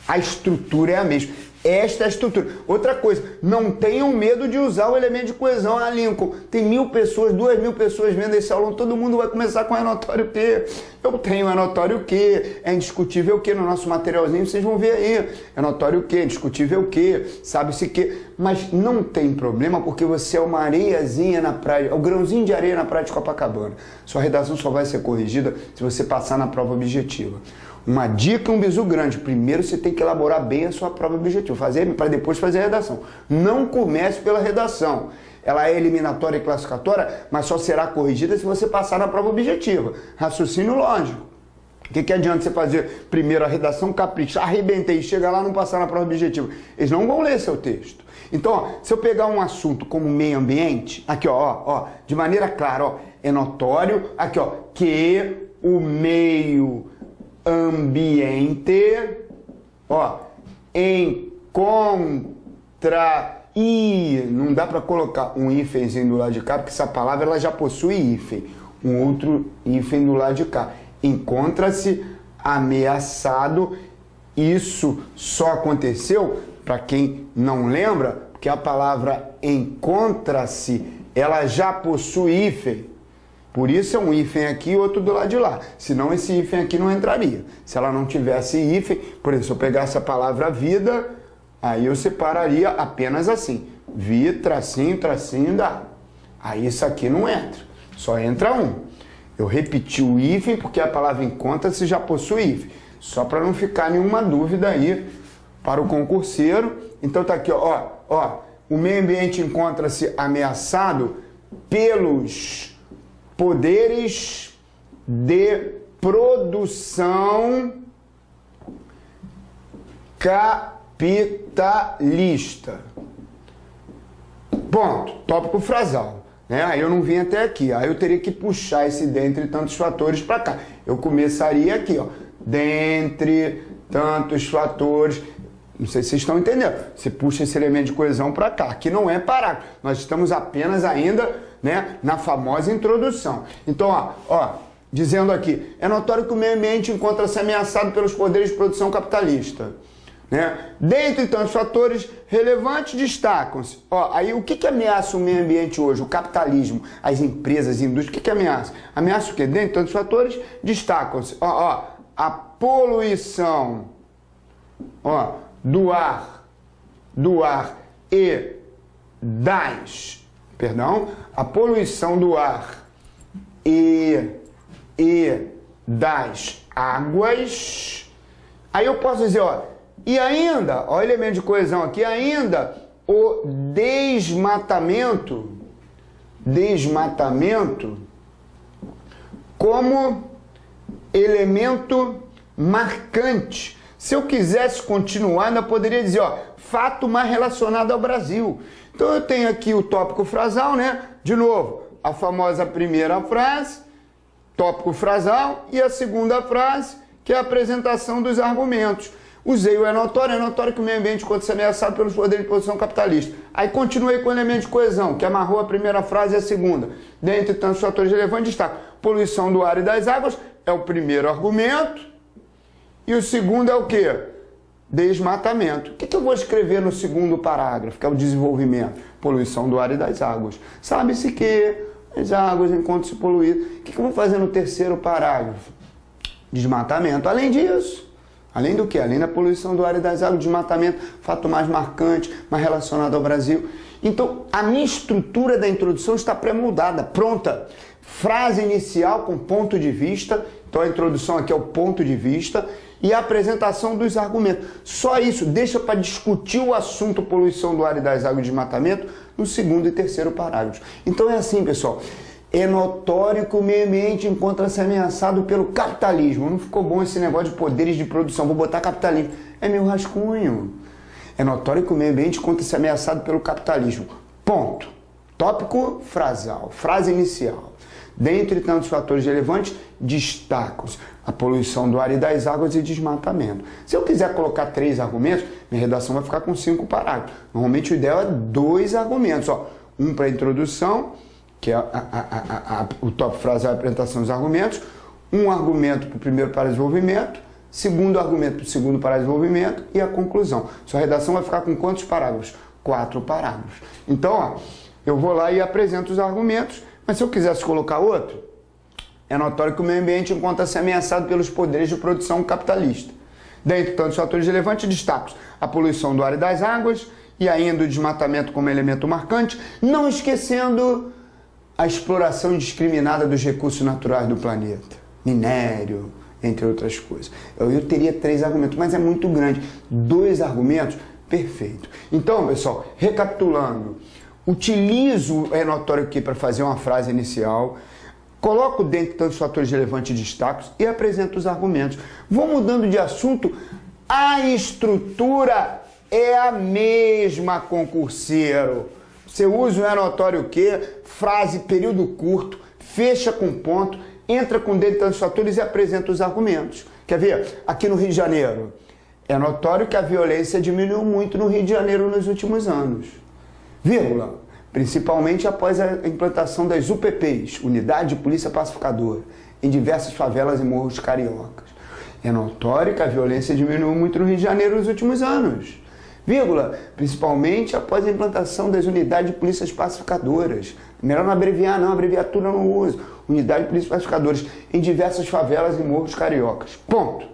a estrutura é a mesma. Esta é a estrutura. Outra coisa, não tenham medo de usar o elemento de coesão. Ah, Lincoln, tem 1.000 pessoas, 2.000 pessoas vendo esse aulão, todo mundo vai começar com é notório que. Eu tenho é notório que, é indiscutível que, no nosso materialzinho vocês vão ver aí. É notório que, indiscutível que, sabe-se que. Mas não tem problema porque você é uma areiazinha na praia, é o grãozinho de areia na praia de Copacabana. Sua redação só vai ser corrigida se você passar na prova objetiva. Uma dica, um bizu grande. Primeiro você tem que elaborar bem a sua prova objetiva, para depois fazer a redação. Não comece pela redação. Ela é eliminatória e classificatória, mas só será corrigida se você passar na prova objetiva. Raciocínio lógico. O que adianta você fazer primeiro a redação, capricha, arrebentei, chega lá e não passar na prova objetiva? Eles não vão ler seu texto. Então, ó, se eu pegar um assunto como meio ambiente, aqui ó, de maneira clara, ó, é notório, aqui ó, que o meio ambiente, ó, encontra, e não dá para colocar um hífenzinho do lado de cá, porque essa palavra ela já possui hífen, um outro hífen do lado de cá. Encontra-se ameaçado. Isso só aconteceu, para quem não lembra, porque a palavra encontra-se, ela já possui hífen. Por isso é um hífen aqui e outro do lado de lá. Senão esse hífen aqui não entraria. Se ela não tivesse hífen, por exemplo, se eu pegasse a palavra vida, aí eu separaria apenas assim. Vi, tracinho, tracinho, dá. Aí isso aqui não entra. Só entra um. Eu repeti o hífen porque a palavra encontra-se já possui hífen. Só para não ficar nenhuma dúvida aí para o concurseiro. Então tá aqui, ó. O meio ambiente encontra-se ameaçado pelos poderes de produção capitalista. Ponto. Tópico frasal. Né? Aí eu não vim até aqui. Aí eu teria que puxar esse dentre tantos fatores para cá. Eu começaria aqui, ó. Dentre tantos fatores. Não sei se vocês estão entendendo. Você puxa esse elemento de coesão para cá. Aqui não é parágrafo. Nós estamos apenas ainda, né, na famosa introdução. Então, ó, dizendo aqui, é notório que o meio ambiente encontra-se ameaçado pelos poderes de produção capitalista. Né? Dentre tantos fatores relevantes, destacam-se. Aí o que ameaça o meio ambiente hoje? O capitalismo, as empresas, a indústria. O que ameaça? Ameaça o quê? Dentre tantos fatores, destacam-se. A poluição do ar e a poluição do ar e das águas. Aí eu posso dizer, e ainda, elemento de coesão aqui, ainda o desmatamento como elemento marcante. Se eu quisesse continuar, ainda poderia dizer, fato mais relacionado ao Brasil. Então eu tenho aqui o tópico frasal, né? De novo, a famosa primeira frase, tópico frasal, e a segunda frase, que é a apresentação dos argumentos. Usei o é notório que o meio ambiente encontra-se ameaçado pelos poderes de produção capitalista. Aí continuei com o elemento de coesão, que amarrou a primeira frase e a segunda. Dentre tantos fatores relevantes, destaca: poluição do ar e das águas é o primeiro argumento. E o segundo é o quê? Desmatamento. O que eu vou escrever no segundo parágrafo, que é o desenvolvimento? Poluição do ar e das águas. Sabe-se que as águas encontram-se poluídas. O que eu vou fazer no terceiro parágrafo? Desmatamento. Além disso, além do que? Além da poluição do ar e das águas, desmatamento, fato mais marcante, mais relacionado ao Brasil. Então, a minha estrutura da introdução está pré-moldada, pronta. Frase inicial com ponto de vista. Então, a introdução aqui é o ponto de vista. E a apresentação dos argumentos. Só isso, deixa para discutir o assunto poluição do ar e das águas de desmatamento no segundo e terceiro parágrafo. Então é assim, pessoal. É notório que o meio ambiente encontra-se ameaçado pelo capitalismo. Não ficou bom esse negócio de poderes de produção. Vou botar capitalismo. É meu rascunho. É notório que o meio ambiente encontra-se ameaçado pelo capitalismo. Ponto. Tópico frasal, frase inicial. Dentre tantos fatores relevantes, destacam-se a poluição do ar e das águas e desmatamento. Se eu quiser colocar 3 argumentos, minha redação vai ficar com 5 parágrafos. Normalmente o ideal é 2 argumentos. Ó. Um para a introdução, que é o tópico frasal, a apresentação dos argumentos. Um argumento para o primeiro para desenvolvimento. Segundo argumento para o segundo para desenvolvimento. E a conclusão. Sua redação vai ficar com quantos parágrafos? 4 parágrafos. Então, ó, eu vou lá e apresento os argumentos. Mas se eu quisesse colocar outro, é notório que o meio ambiente encontra-se ameaçado pelos poderes de produção capitalista. Dentre tantos fatores relevantes, destaco a poluição do ar e das águas e ainda o desmatamento como elemento marcante, não esquecendo a exploração indiscriminada dos recursos naturais do planeta, minério, entre outras coisas. Eu teria 3 argumentos, mas é muito grande. 2 argumentos, perfeito. Então, pessoal, recapitulando, utilizo é notório aqui para fazer uma frase inicial, coloco dentre tantos fatores relevantes e destaques e apresento os argumentos. Vou mudando de assunto, a estrutura é a mesma, concurseiro. Você usa o é notório o quê? Frase, período curto, fecha com ponto, entra com dentre tantos fatores e apresenta os argumentos. Quer ver? Aqui no Rio de Janeiro, é notório que a violência diminuiu muito no Rio de Janeiro nos últimos anos. Vírgula, principalmente após a implantação das UPPs, Unidade de Polícia Pacificadora, em diversas favelas e morros cariocas. É notório que a violência diminuiu muito no Rio de Janeiro nos últimos anos. Vírgula, principalmente após a implantação das Unidades de Polícias Pacificadoras. Melhor não abreviar não, abreviatura eu não uso. Unidade de Polícias Pacificadoras, em diversas favelas e morros cariocas. Ponto.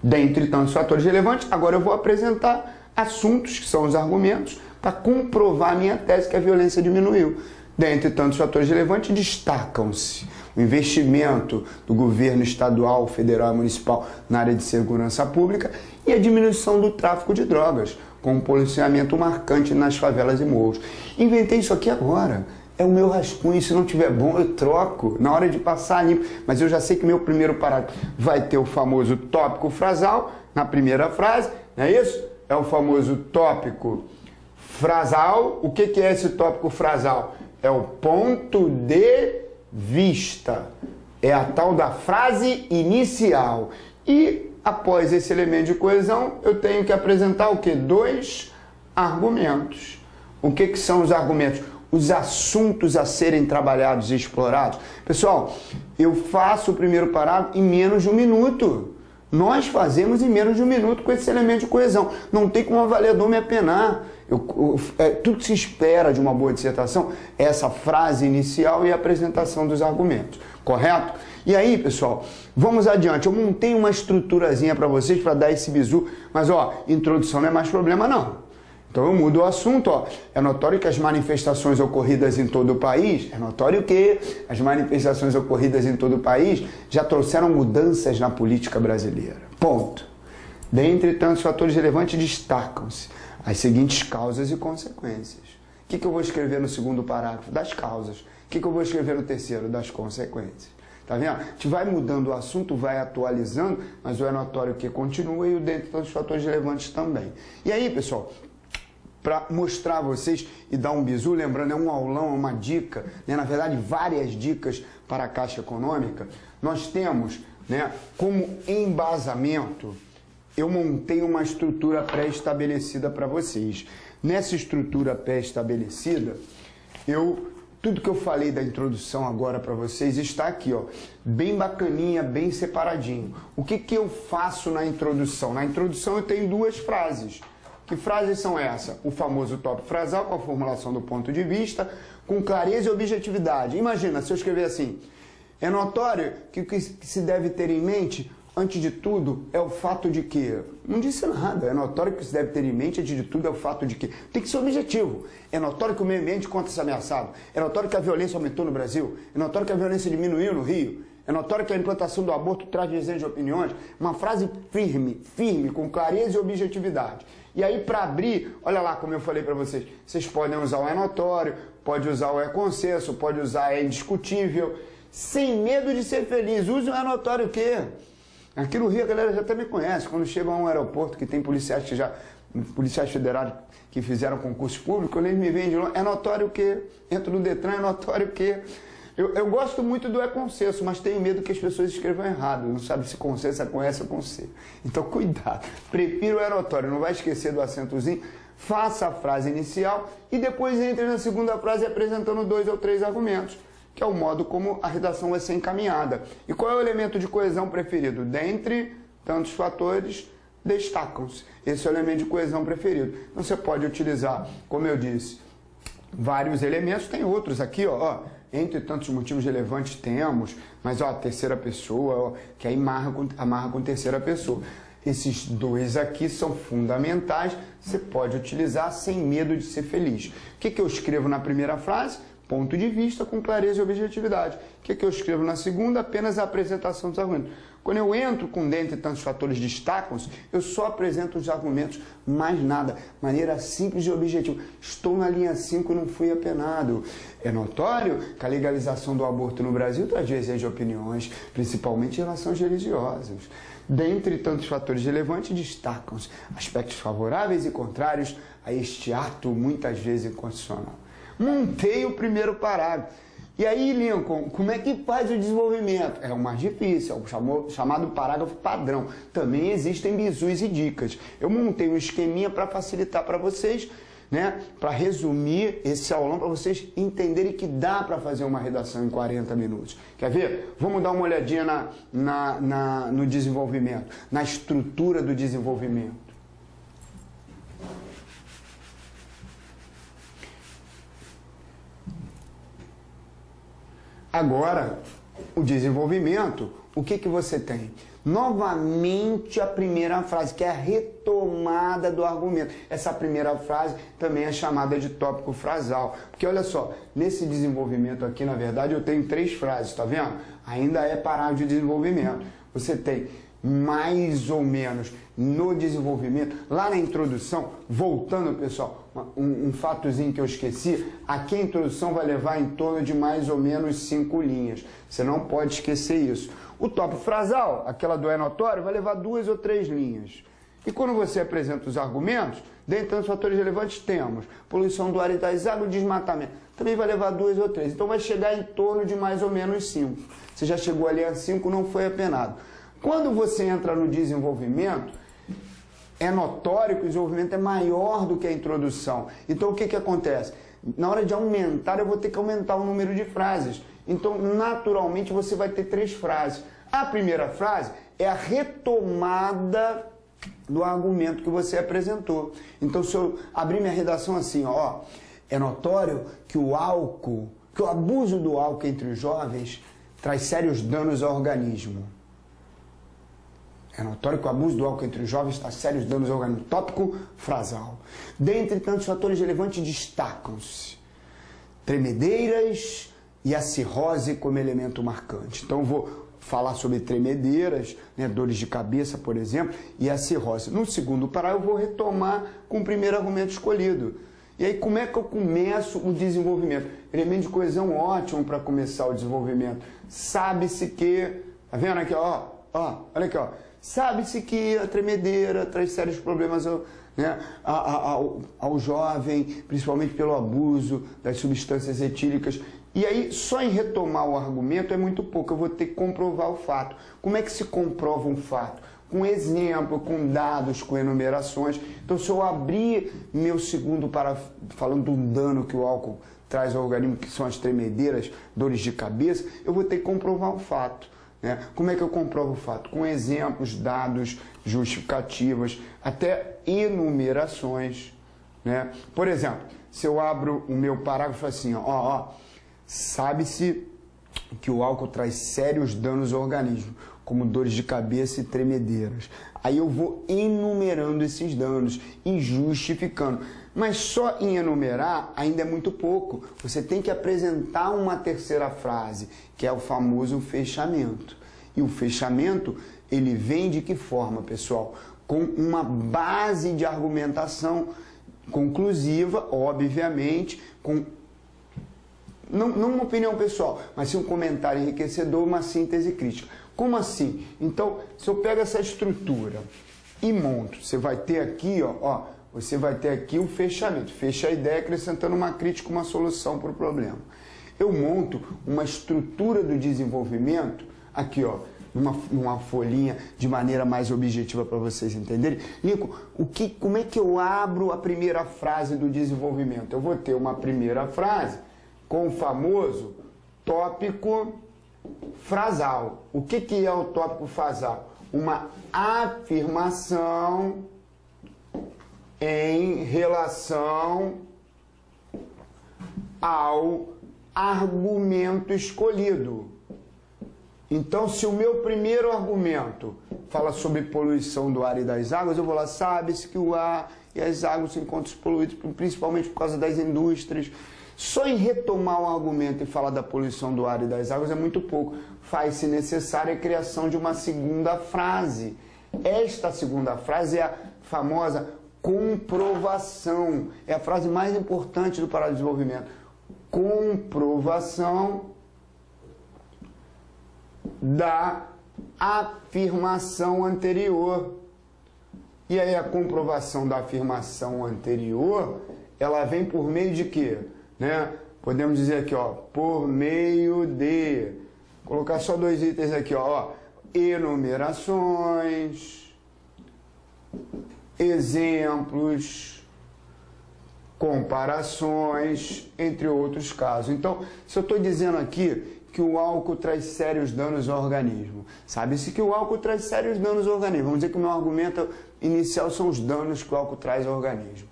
Dentre tantos fatores relevantes, agora eu vou apresentar assuntos, que são os argumentos, para comprovar a minha tese que a violência diminuiu. Dentre tantos fatores relevantes, destacam-se o investimento do governo estadual, federal e municipal na área de segurança pública e a diminuição do tráfico de drogas, com um policiamento marcante nas favelas e morros. Inventei isso aqui agora. É o meu rascunho, se não tiver bom eu troco na hora de passar limpo. Mas eu já sei que meu primeiro parágrafo vai ter o famoso tópico frasal na primeira frase, não é isso? É o famoso tópico frasal. O que é esse tópico frasal? É o ponto de vista. É a tal da frase inicial. E após esse elemento de coesão, eu tenho que apresentar o quê? 2 argumentos. O que são os argumentos? Os assuntos a serem trabalhados e explorados. Pessoal, eu faço o primeiro parágrafo em menos de 1 minuto. Nós fazemos em menos de 1 minuto com esse elemento de coesão. Não tem como o avaliador me apenar. Tudo que se espera de uma boa dissertação é essa frase inicial e a apresentação dos argumentos. Correto? E aí, pessoal, vamos adiante. Eu montei uma estruturazinha para vocês para dar esse bizu. Mas, ó, introdução não é mais problema, não. Então eu mudo o assunto, ó. É notório que as manifestações ocorridas em todo o país, é notório que as manifestações ocorridas em todo o país já trouxeram mudanças na política brasileira. Ponto. Dentre tantos fatores relevantes, destacam-se as seguintes causas e consequências. O que eu vou escrever no segundo parágrafo? Das causas. O que eu vou escrever no terceiro? Das consequências. Tá vendo? A gente vai mudando o assunto, vai atualizando, mas o é notório que continua e o dentre tantos fatores relevantes também. E aí, pessoal, para mostrar a vocês e dar um bizu, lembrando, é um aulão, é uma dica, né? Na verdade, várias dicas para a Caixa Econômica. Nós temos, né, como embasamento, eu montei uma estrutura pré-estabelecida para vocês. Nessa estrutura pré-estabelecida, tudo que eu falei da introdução agora para vocês está aqui, ó, bem bacaninha, bem separadinho. O que eu faço na introdução? Na introdução eu tenho 2 frases. Que frases são essas? O famoso tópico frasal, com a formulação do ponto de vista, com clareza e objetividade. Imagina, se eu escrever assim, é notório que o que se deve ter em mente, antes de tudo, é o fato de que... Não disse nada. É notório que o que se deve ter em mente, antes de tudo, é o fato de que... Tem que ser objetivo. É notório que o meio ambiente encontra-se ameaçado. É notório que a violência aumentou no Brasil. É notório que a violência diminuiu no Rio. É notório que a implantação do aborto traz desenho de opiniões. Uma frase firme, com clareza e objetividade. E aí, para abrir, olha lá como eu falei para vocês, vocês podem usar o é notório, pode usar o é consenso, pode usar é indiscutível, sem medo de ser feliz. Use o é notório o quê? Aqui no Rio a galera já até me conhece, quando chega a um aeroporto que tem policiais que já policiais federais que fizeram concurso público, eles me veem de longe, é notório que, entro no Detran, é notório que... Eu gosto muito do consenso, mas tenho medo que as pessoas escrevam errado. Não sabe se consenso é com S ou com C. Então, cuidado. Prefiro o notório. Não vai esquecer do acentozinho. Faça a frase inicial e depois entre na segunda frase apresentando 2 ou 3 argumentos, que é o modo como a redação vai ser encaminhada. E qual é o elemento de coesão preferido? Dentre tantos fatores, destacam-se. Esse é o elemento de coesão preferido. Então, você pode utilizar, como eu disse, vários elementos. Tem outros aqui, ó. Entre tantos motivos relevantes temos, mas ó, a terceira pessoa, ó, que aí amarra com terceira pessoa. Esses 2 aqui são fundamentais, você pode utilizar sem medo de ser feliz. O que eu escrevo na primeira frase? Ponto de vista com clareza e objetividade. O que eu escrevo na segunda? Apenas a apresentação dos argumentos. Quando eu entro com dentre tantos fatores destacam-se, eu só apresento os argumentos, mais nada. Maneira simples e objetiva. Estou na linha 5 e não fui apenado. É notório que a legalização do aborto no Brasil traz divergência de opiniões, principalmente em relação aos religiosos. Dentre tantos fatores relevantes, destacam-se aspectos favoráveis e contrários a este ato, muitas vezes inconstitucional. Montei o primeiro parágrafo. E aí, Lincoln, como é que faz o desenvolvimento? É o mais difícil, é o chamado parágrafo padrão. Também existem bizus e dicas. Eu montei um esqueminha para facilitar para vocês, né? Para resumir esse aulão, para vocês entenderem que dá para fazer uma redação em 40 minutos. Quer ver? Vamos dar uma olhadinha no desenvolvimento, na estrutura do desenvolvimento. Agora, o desenvolvimento, o que você tem? Novamente a primeira frase, que é a retomada do argumento. Essa primeira frase também é chamada de tópico frasal. Porque olha só, nesse desenvolvimento aqui, na verdade, eu tenho 3 frases, tá vendo? Ainda é parágrafo de desenvolvimento. Você tem mais ou menos no desenvolvimento, lá na introdução, voltando, pessoal, um fatozinho que eu esqueci, aqui a introdução vai levar em torno de mais ou menos 5 linhas. Você não pode esquecer isso. O tópico frasal, aquela do é notório, vai levar 2 ou 3 linhas. E quando você apresenta os argumentos, dentre os fatores relevantes temos poluição do ar e das águas, desmatamento. Também vai levar 2 ou 3. Então vai chegar em torno de mais ou menos 5. Você já chegou ali a 5, não foi apenado. Quando você entra no desenvolvimento, é notório que o desenvolvimento é maior do que a introdução. Então o que acontece? Na hora de aumentar, eu vou ter que aumentar o número de frases. Então, naturalmente, você vai ter 3 frases. A primeira frase é a retomada do argumento que você apresentou. Então, se eu abrir minha redação assim, ó, é notório que o abuso do álcool entre os jovens traz sérios danos ao organismo. É notório que o abuso do álcool entre os jovens traz sérios danos ao organismo. Tópico frasal. Dentre tantos fatores relevantes, destacam-se tremedeiras e a cirrose como elemento marcante. Então, eu vou falar sobre tremedeiras, né, dores de cabeça, por exemplo, e a cirrose. No segundo parágrafo, eu vou retomar com o primeiro argumento escolhido. E aí, como é que eu começo o desenvolvimento? Elemento de coesão ótimo para começar o desenvolvimento. Sabe-se que... Tá vendo aqui, ó? Olha aqui, ó. Sabe-se que a tremedeira traz sérios problemas ao jovem, principalmente pelo abuso das substâncias etílicas. E aí, só em retomar o argumento é muito pouco, eu vou ter que comprovar o fato. Como é que se comprova um fato? Com exemplo, com dados, com enumerações. Então, se eu abrir meu segundo parágrafo falando do dano que o álcool traz ao organismo, que são as tremedeiras, dores de cabeça, eu vou ter que comprovar o fato. Como é que eu comprovo o fato? Com exemplos, dados, justificativas, até enumerações. Né? Por exemplo, se eu abro o meu parágrafo assim, sabe-se que o álcool traz sérios danos ao organismo, como dores de cabeça e tremedeiras. Aí eu vou enumerando esses danos e justificando. Mas só em enumerar ainda é muito pouco. Você tem que apresentar uma terceira frase, que é o famoso fechamento. E o fechamento, ele vem de que forma, pessoal? Com uma base de argumentação conclusiva, obviamente, com não uma opinião pessoal, mas sim um comentário enriquecedor, uma síntese crítica. Como assim? Então, se eu pego essa estrutura e monto, você vai ter aqui, você vai ter aqui o fechamento. Fecha a ideia acrescentando uma crítica, uma solução para o problema. Eu monto uma estrutura do desenvolvimento, aqui ó, numa folhinha, de maneira mais objetiva para vocês entenderem. Nico, como é que eu abro a primeira frase do desenvolvimento? Eu vou ter uma primeira frase com o famoso tópico frasal. O que é o tópico frasal? Uma afirmação em relação ao argumento escolhido. Então, se o meu primeiro argumento fala sobre poluição do ar e das águas, eu vou lá, sabe-se que o ar e as águas se encontram poluídos, principalmente por causa das indústrias. Só em retomar o argumento e falar da poluição do ar e das águas é muito pouco. Faz-se necessária a criação de uma segunda frase. Esta segunda frase é a famosa comprovação. É a frase mais importante do parágrafo de desenvolvimento. Comprovação da afirmação anterior. E aí a comprovação da afirmação anterior, ela vem por meio de quê? Né? Podemos dizer aqui, ó, por meio de, colocar só dois itens aqui, ó, enumerações, exemplos, comparações, entre outros casos. Então, se eu estou dizendo aqui que o álcool traz sérios danos ao organismo, sabe-se que o álcool traz sérios danos ao organismo. Vamos dizer que o meu argumento inicial são os danos que o álcool traz ao organismo.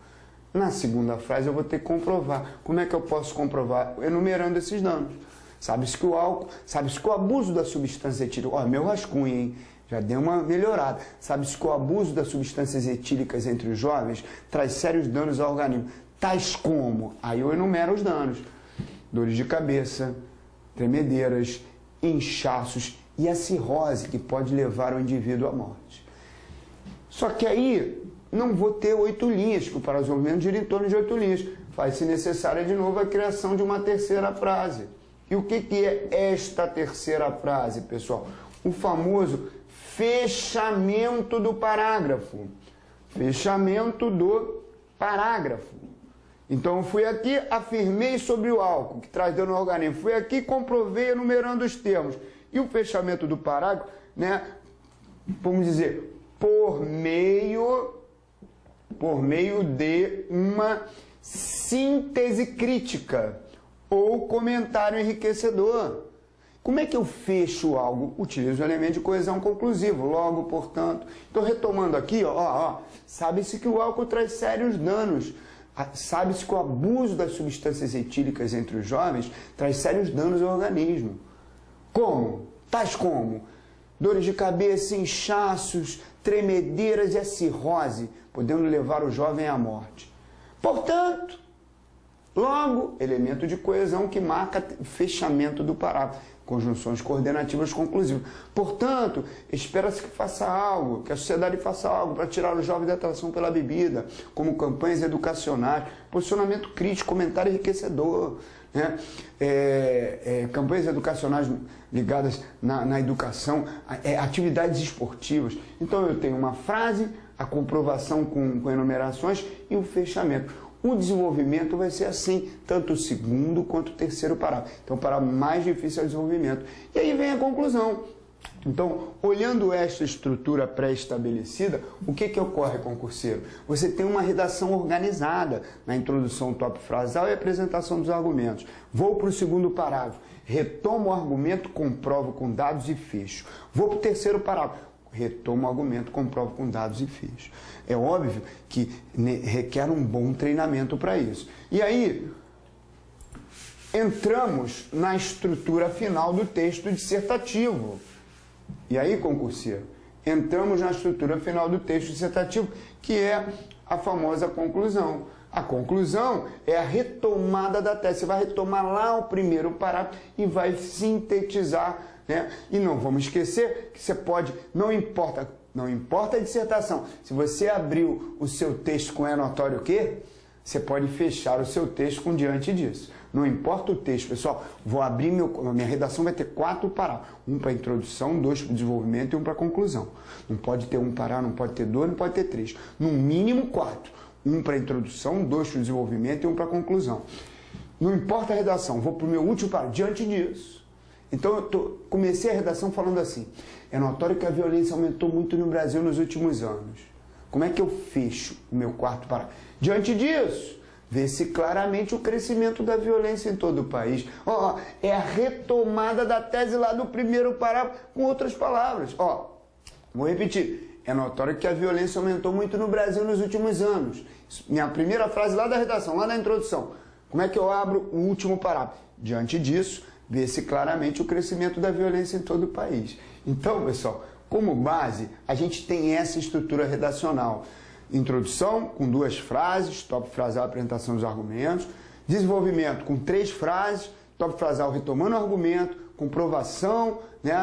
Na segunda frase eu vou ter que comprovar. Como é que eu posso comprovar? Enumerando esses danos. Sabe-se que o álcool, sabe-se que o abuso da substância etílica, ó, meu rascunho, hein? Já deu uma melhorada. Sabe-se que o abuso das substâncias etílicas entre os jovens traz sérios danos ao organismo. Tais como, aí eu enumero os danos. Dores de cabeça, tremedeiras, inchaços e a cirrose, que pode levar o indivíduo à morte. Só que aí não vou ter 8 linhas, que o parágrafo de desenvolvimento gira em torno de 8 linhas. Faz-se necessária de novo a criação de uma terceira frase. E o que é esta terceira frase, pessoal? O famoso fechamento do parágrafo. Fechamento do parágrafo. Então eu fui aqui, afirmei sobre o álcool, que traz dano ao organismo. Fui aqui, comprovei enumerando os termos. E o fechamento do parágrafo, né, vamos dizer, por meio de uma síntese crítica ou comentário enriquecedor. Como é que eu fecho algo? Utilizo o elemento de coesão conclusivo, logo, portanto. Então, retomando aqui, sabe-se que o álcool traz sérios danos. Sabe-se que o abuso das substâncias etílicas entre os jovens traz sérios danos ao organismo. Como? Tais como dores de cabeça, inchaços, tremedeiras e a cirrose, podendo levar o jovem à morte. Portanto, logo, elemento de coesão que marca o fechamento do parágrafo. Conjunções coordenativas conclusivas. Portanto, espera-se que faça algo, que a sociedade faça algo para tirar o jovem da atração pela bebida, como campanhas educacionais, posicionamento crítico, comentário enriquecedor, né? Campanhas educacionais ligadas na educação, atividades esportivas. Então eu tenho uma frase, a comprovação com enumerações e o fechamento. O desenvolvimento vai ser assim, tanto o segundo quanto o terceiro parágrafo. Então, o parágrafo mais difícil é o desenvolvimento. E aí vem a conclusão. Então, olhando esta estrutura pré-estabelecida, o que ocorre, concurseiro? Você tem uma redação organizada na introdução, tópico frasal e apresentação dos argumentos. Vou para o segundo parágrafo. Retomo o argumento, comprovo com dados e fecho. Vou para o terceiro parágrafo. Retomo o argumento, comprovo com dados e fecho. É óbvio que requer um bom treinamento para isso. E aí, entramos na estrutura final do texto dissertativo. E aí, concurseiro, entramos na estrutura final do texto dissertativo, que é a famosa conclusão. A conclusão é a retomada da tese. Você vai retomar lá o primeiro parágrafo e vai sintetizar, né? E não vamos esquecer que você pode, não importa a dissertação, se você abriu o seu texto com notório o quê? Você pode fechar o seu texto com diante disso. Não importa o texto, pessoal. Vou abrir minha redação, vai ter 4 parágrafos. Um para introdução, 2 para desenvolvimento e um para conclusão. Não pode ter um parágrafo, não pode ter 2, não pode ter 3. No mínimo 4. Um para a introdução, 2 para o desenvolvimento e 1 para a conclusão. Não importa a redação, vou para o meu último parágrafo. Diante disso. Então, comecei a redação falando assim: é notório que a violência aumentou muito no Brasil nos últimos anos. Como é que eu fecho o meu 4º parágrafo? Diante disso, vê-se claramente o crescimento da violência em todo o país. É a retomada da tese lá do primeiro parágrafo, com outras palavras. Vou repetir. É notório que a violência aumentou muito no Brasil nos últimos anos. Minha primeira frase lá da redação, lá na introdução. Como é que eu abro o último parágrafo? Diante disso, vê-se claramente o crescimento da violência em todo o país. Então, pessoal, como base, a gente tem essa estrutura redacional. Introdução, com 2 frases, tópico frasal, apresentação dos argumentos. Desenvolvimento, com 3 frases, tópico frasal retomando o argumento, comprovação, né,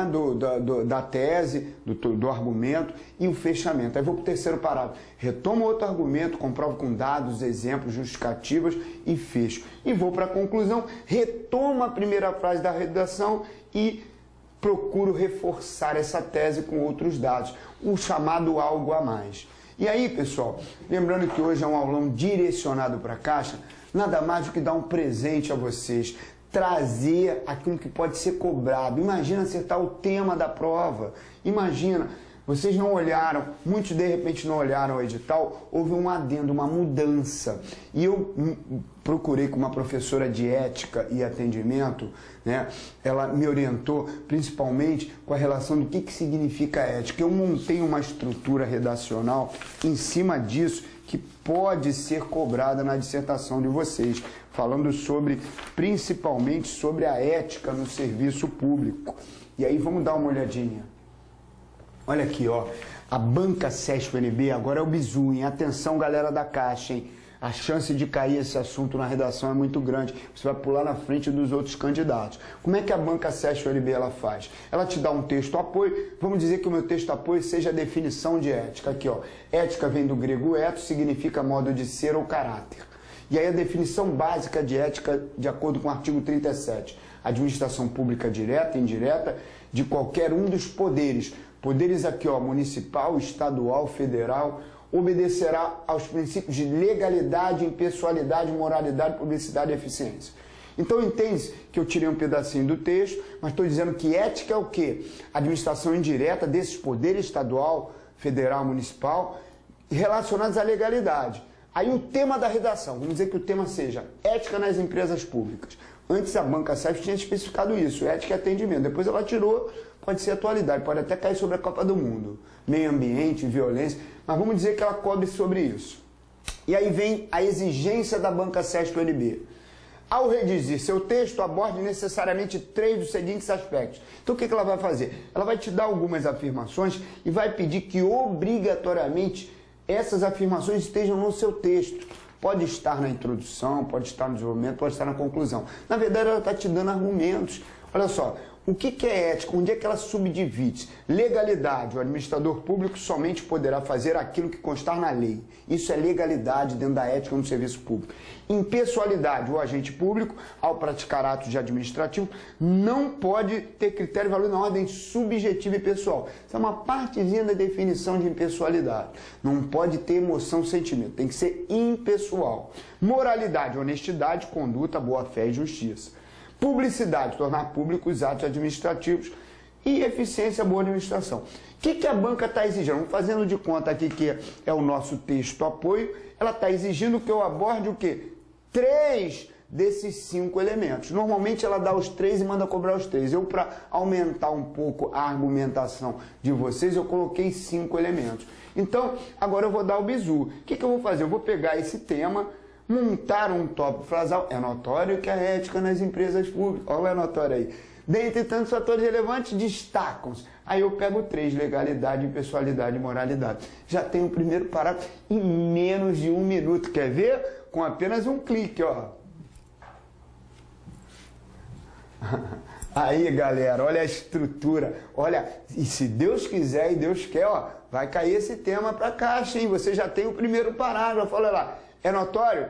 da tese, do argumento e o fechamento. Aí vou para o 3º parágrafo. Retomo outro argumento, comprovo com dados, exemplos, justificativas e fecho. E vou para a conclusão, retomo a primeira frase da redação e procuro reforçar essa tese com outros dados. O chamado algo a mais. E aí, pessoal, lembrando que hoje é um aulão direcionado para a Caixa, nada mais do que dar um presente a vocês. Trazer aquilo que pode ser cobrado. Imagina acertar o tema da prova. Imagina, vocês não olharam, muitos de repente não olharam o edital, houve um adendo, uma mudança. E eu procurei com uma professora de ética e atendimento, né? Ela me orientou principalmente com a relação do que significa ética. Eu montei uma estrutura redacional em cima disso que pode ser cobrada na dissertação de vocês, falando principalmente sobre a ética no serviço público. E aí vamos dar uma olhadinha. Olha aqui, a banca CESP-UNB agora é o bizu, hein? Atenção, galera da Caixa, hein? A chance de cair esse assunto na redação é muito grande. Você vai pular na frente dos outros candidatos. Como é que a banca CESP-UNB ela faz? Ela te dá um texto apoio. Vamos dizer que o meu texto apoio seja a definição de ética. Aqui, ética vem do grego ethos, significa modo de ser ou caráter. E aí a definição básica de ética, de acordo com o artigo 37. Administração pública direta e indireta de qualquer um dos poderes. Poderes aqui, municipal, estadual, federal, obedecerá aos princípios de legalidade, impessoalidade, moralidade, publicidade e eficiência. Então entende que eu tirei um pedacinho do texto, mas estou dizendo que ética é o quê? Administração indireta desses poderes estadual, federal, municipal, relacionados à legalidade. Aí o tema da redação, vamos dizer que o tema seja ética nas empresas públicas. Antes a banca CESP tinha especificado isso, ética e atendimento. Depois ela tirou, pode ser atualidade, pode até cair sobre a Copa do Mundo. Meio ambiente, violência, mas vamos dizer que ela cobre sobre isso. E aí vem a exigência da banca CESP-UNB. Ao redigir seu texto, aborde necessariamente 3 dos seguintes aspectos. Então o que ela vai fazer? Ela vai te dar algumas afirmações e vai pedir que obrigatoriamente essas afirmações estejam no seu texto. Pode estar na introdução, pode estar no desenvolvimento, pode estar na conclusão. Na verdade, ela está te dando argumentos. Olha só, o que é ética? Onde é que ela subdivide? Legalidade. O administrador público somente poderá fazer aquilo que constar na lei. Isso é legalidade dentro da ética no serviço público. Impessoalidade. O agente público, ao praticar atos de administrativo, não pode ter critério e valor na ordem subjetiva e pessoal. Isso é uma partezinha da definição de impessoalidade. Não pode ter emoção, sentimento. Tem que ser impessoal. Moralidade. Honestidade, conduta, boa-fé e justiça. Publicidade, tornar públicos os atos administrativos e eficiência, boa administração. O que a banca está exigindo? Fazendo de conta aqui que é o nosso texto apoio, ela está exigindo que eu aborde o quê? 3 desses 5 elementos. Normalmente ela dá os 3 e manda cobrar os 3. Eu, para aumentar um pouco a argumentação de vocês, eu coloquei 5 elementos. Então, agora eu vou dar o bizu. O que eu vou fazer? Eu vou pegar esse tema, montar um tópico frasal. É notório que a ética nas empresas públicas, olha o notório aí, dentre tantos fatores relevantes, destacam-se. Aí eu pego 3, legalidade, impessoalidade e moralidade. Já tem o primeiro parágrafo em menos de 1 minuto. Quer ver? Com apenas um clique, Aí, galera, olha a estrutura. Olha, e se Deus quiser e Deus quer, vai cair esse tema para a Caixa, hein? Você já tem o primeiro parágrafo, olha lá. É notório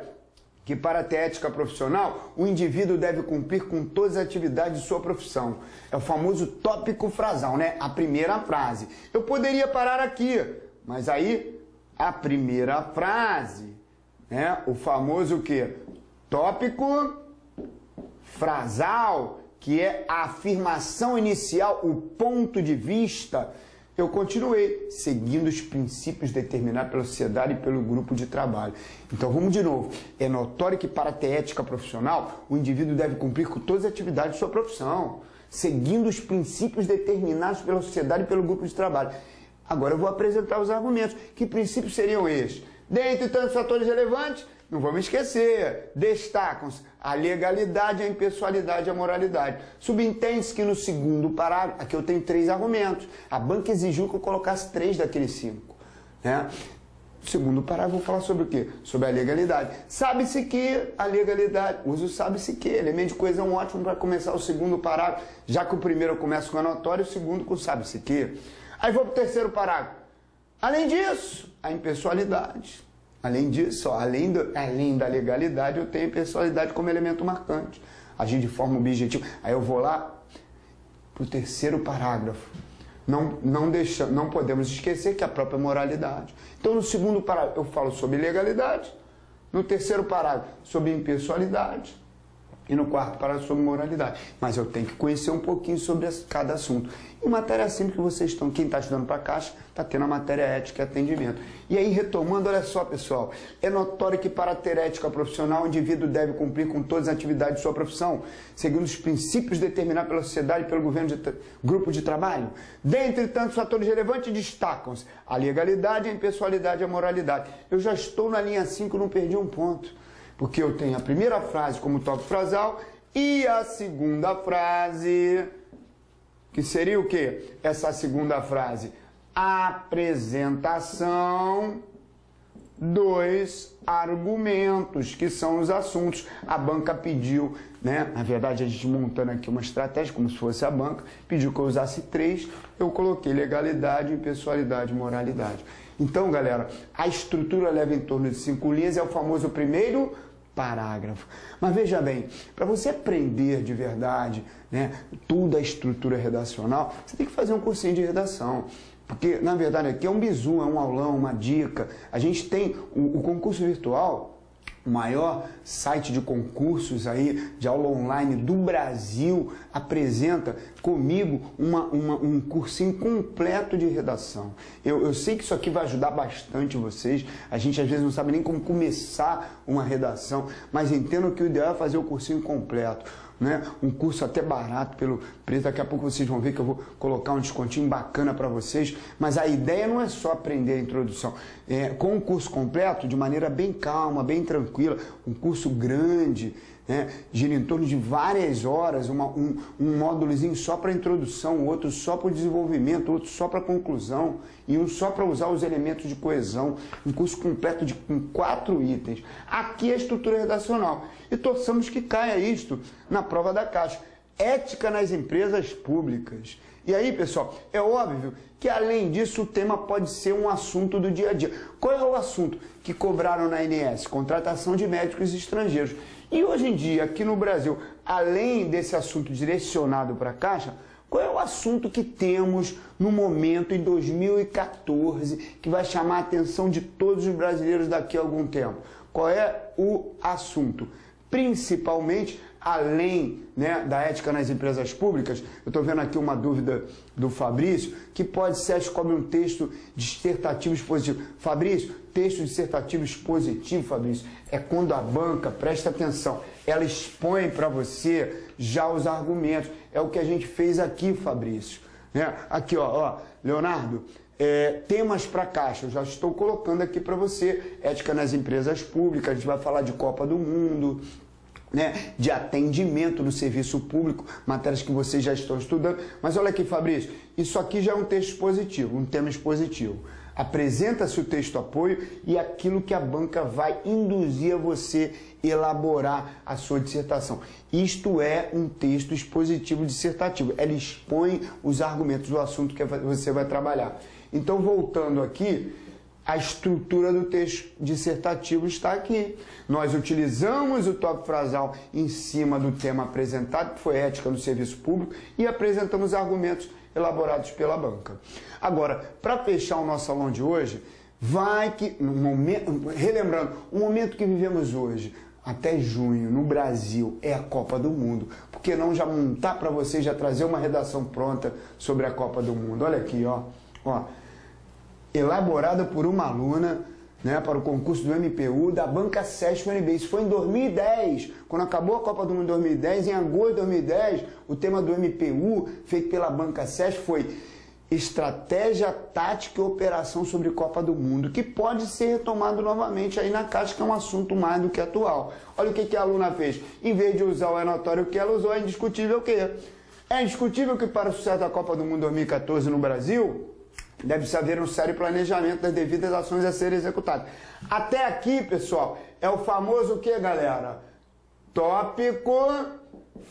que para ter ética profissional, o indivíduo deve cumprir com todas as atividades de sua profissão. É o famoso tópico frasal, né? A primeira frase. Eu poderia parar aqui, mas aí a primeira frase né? O famoso o quê? Tópico frasal, que é a afirmação inicial, o ponto de vista. Eu continuei seguindo os princípios determinados pela sociedade e pelo grupo de trabalho. Então vamos de novo. É notório que para ter ética profissional, o indivíduo deve cumprir com todas as atividades de sua profissão, seguindo os princípios determinados pela sociedade e pelo grupo de trabalho. Agora eu vou apresentar os argumentos. Que princípios seriam estes? Dentre tantos fatores relevantes, não vamos esquecer, destacam-se a legalidade, a impessoalidade e a moralidade. Subentende-se que no segundo parágrafo, aqui eu tenho 3 argumentos. A banca exigiu que eu colocasse 3 daqueles 5. Né? No segundo parágrafo, eu vou falar sobre o quê? Sobre a legalidade. Sabe-se que a legalidade, uso sabe-se que, elemento de coesão ótimo para começar o segundo parágrafo, já que o primeiro eu começo com a notória e o segundo com sabe-se que. Aí vou para o terceiro parágrafo. Além disso, a impessoalidade. Além disso, ó, além da legalidade, eu tenho a impessoalidade como elemento marcante. Agir de forma objetiva. Aí eu vou lá para o terceiro parágrafo. Não podemos esquecer que a própria moralidade. Então, no segundo parágrafo, eu falo sobre legalidade. No terceiro parágrafo, sobre impessoalidade. E no quarto parágrafo, sobre moralidade. Mas eu tenho que conhecer um pouquinho sobre cada assunto. E matéria simples que vocês estão, quem está estudando para a Caixa, está tendo a matéria ética e atendimento. E aí, retomando, olha só, pessoal, é notório que para ter ética profissional, o indivíduo deve cumprir com todas as atividades de sua profissão, seguindo os princípios determinados pela sociedade e pelo grupo de trabalho. Dentre tantos fatores relevantes, destacam-se a legalidade, a impessoalidade e a moralidade. Eu já estou na linha 5, não perdi um ponto, porque eu tenho a primeira frase como tópico frasal e a segunda frase, que seria o quê? Essa segunda frase, apresentação dos argumentos, que são os assuntos. A banca pediu, né? Na verdade, a gente montando aqui uma estratégia, como se fosse a banca, pediu que eu usasse 3, eu coloquei legalidade, impessoalidade e moralidade. Então, galera, a estrutura leva em torno de 5 linhas, é o famoso primeiro parágrafo. Mas veja bem, para você aprender de verdade, né, toda a estrutura redacional, você tem que fazer um cursinho de redação. Porque, na verdade, aqui é um bizu, é um aulão, uma dica. A gente tem o concurso virtual, o maior site de concursos aí, de aula online do Brasil, apresenta comigo um cursinho completo de redação. Eu sei que isso aqui vai ajudar bastante vocês. A gente às vezes não sabe nem como começar uma redação, mas entendo que o ideal é fazer o cursinho completo. Né? Um curso até barato pelo preço, daqui a pouco vocês vão ver que eu vou colocar um descontinho bacana para vocês, mas a ideia não é só aprender a introdução, com um curso completo, de maneira bem calma, bem tranquila, um curso grande, né? Gira em torno de várias horas, um módulozinho só para introdução, outro só para o desenvolvimento, outro só para conclusão e um só para usar os elementos de coesão, um curso completo com 4 itens. Aqui é a estrutura redacional e torçamos que caia isto na prova da Caixa. Ética nas empresas públicas. E aí, pessoal, é óbvio que além disso o tema pode ser um assunto do dia a dia. Qual é o assunto que cobraram na ANS? Contratação de médicos estrangeiros. E hoje em dia, aqui no Brasil, além desse assunto direcionado para a Caixa, qual é o assunto que temos no momento, em 2014, que vai chamar a atenção de todos os brasileiros daqui a algum tempo? Qual é o assunto? Principalmente, além, né, da ética nas empresas públicas, eu estou vendo aqui uma dúvida do Fabrício, que pode ser, descobre um texto dissertativo expositivo. Fabrício, texto dissertativo expositivo, Fabrício, é quando a banca, presta atenção, ela expõe para você já os argumentos. É o que a gente fez aqui, Fabrício. Né? Aqui, ó, Leonardo, temas para Caixa, eu já estou colocando aqui para você, ética nas empresas públicas, a gente vai falar de Copa do Mundo, né, de atendimento no serviço público, matérias que vocês já estão estudando. Mas olha aqui, Fabrício, isso aqui já é um texto expositivo, um tema expositivo. Apresenta-se o texto apoio e aquilo que a banca vai induzir a você elaborar a sua dissertação. Isto é um texto expositivo dissertativo. Ela expõe os argumentos do assunto que você vai trabalhar. Então, voltando aqui, a estrutura do texto dissertativo está aqui. Nós utilizamos o tópico frasal em cima do tema apresentado, que foi ética no serviço público, e apresentamos argumentos elaborados pela banca. Agora, para fechar o nosso aulão de hoje, Vai que, no momento, relembrando, o momento que vivemos hoje, até junho, no Brasil, é a Copa do Mundo. Por que não já montar para vocês, já trazer uma redação pronta sobre a Copa do Mundo? Olha aqui, ó. Elaborada por uma aluna, né, para o concurso do MPU da Banca SESC UNB. Isso foi em 2010, quando acabou a Copa do Mundo em 2010, em agosto de 2010, o tema do MPU, feito pela Banca SESC, foi Estratégia, Tática e Operação sobre Copa do Mundo, que pode ser retomado novamente aí na Caixa, que é um assunto mais do que atual. Olha o que a aluna fez. Em vez de usar o é notório que ela usou, é indiscutível o quê? É indiscutível que para o sucesso da Copa do Mundo 2014 no Brasil, deve-se haver um sério planejamento das devidas ações a serem executadas. Até aqui, pessoal, é o famoso o que, galera? Tópico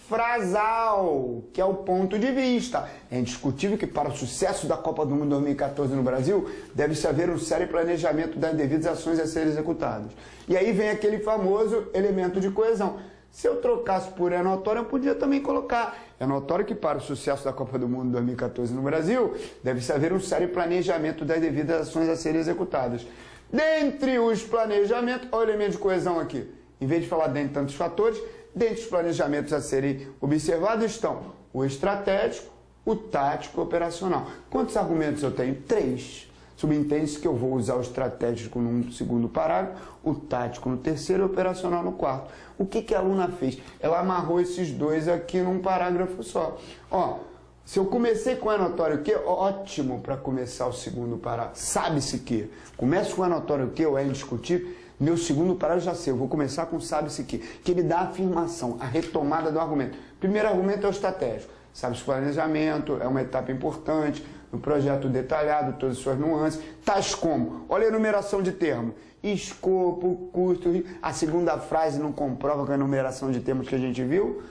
frasal, que é o ponto de vista. É indiscutível que para o sucesso da Copa do Mundo 2014 no Brasil, deve-se haver um sério planejamento das devidas ações a serem executadas. E aí vem aquele famoso elemento de coesão. Se eu trocasse por é notório, eu podia também colocar. É notório que para o sucesso da Copa do Mundo 2014 no Brasil, deve-se haver um sério planejamento das devidas ações a serem executadas. Dentre os planejamentos, olha o elemento de coesão aqui. Em vez de falar dentre tantos fatores, dentre os planejamentos a serem observados estão o estratégico, o tático e o operacional. Quantos argumentos eu tenho? 3. Subentende-se que eu vou usar o estratégico no segundo parágrafo, o tático no terceiro e o operacional no quarto. O que a aluna fez? Ela amarrou esses dois aqui num parágrafo só. Ó, se eu comecei com o notório que, ótimo para começar o segundo parágrafo. Sabe-se que. Começo com o notório que, ou é indiscutível, meu segundo parágrafo já sei. Eu vou começar com sabe-se que ele dá a afirmação, a retomada do argumento. Primeiro argumento é o estratégico. Sabe-se planejamento, é uma etapa importante no projeto detalhado, todas as suas nuances, tais como, olha a enumeração de termos, escopo, custo, a segunda frase não comprova com a enumeração de termos que a gente viu,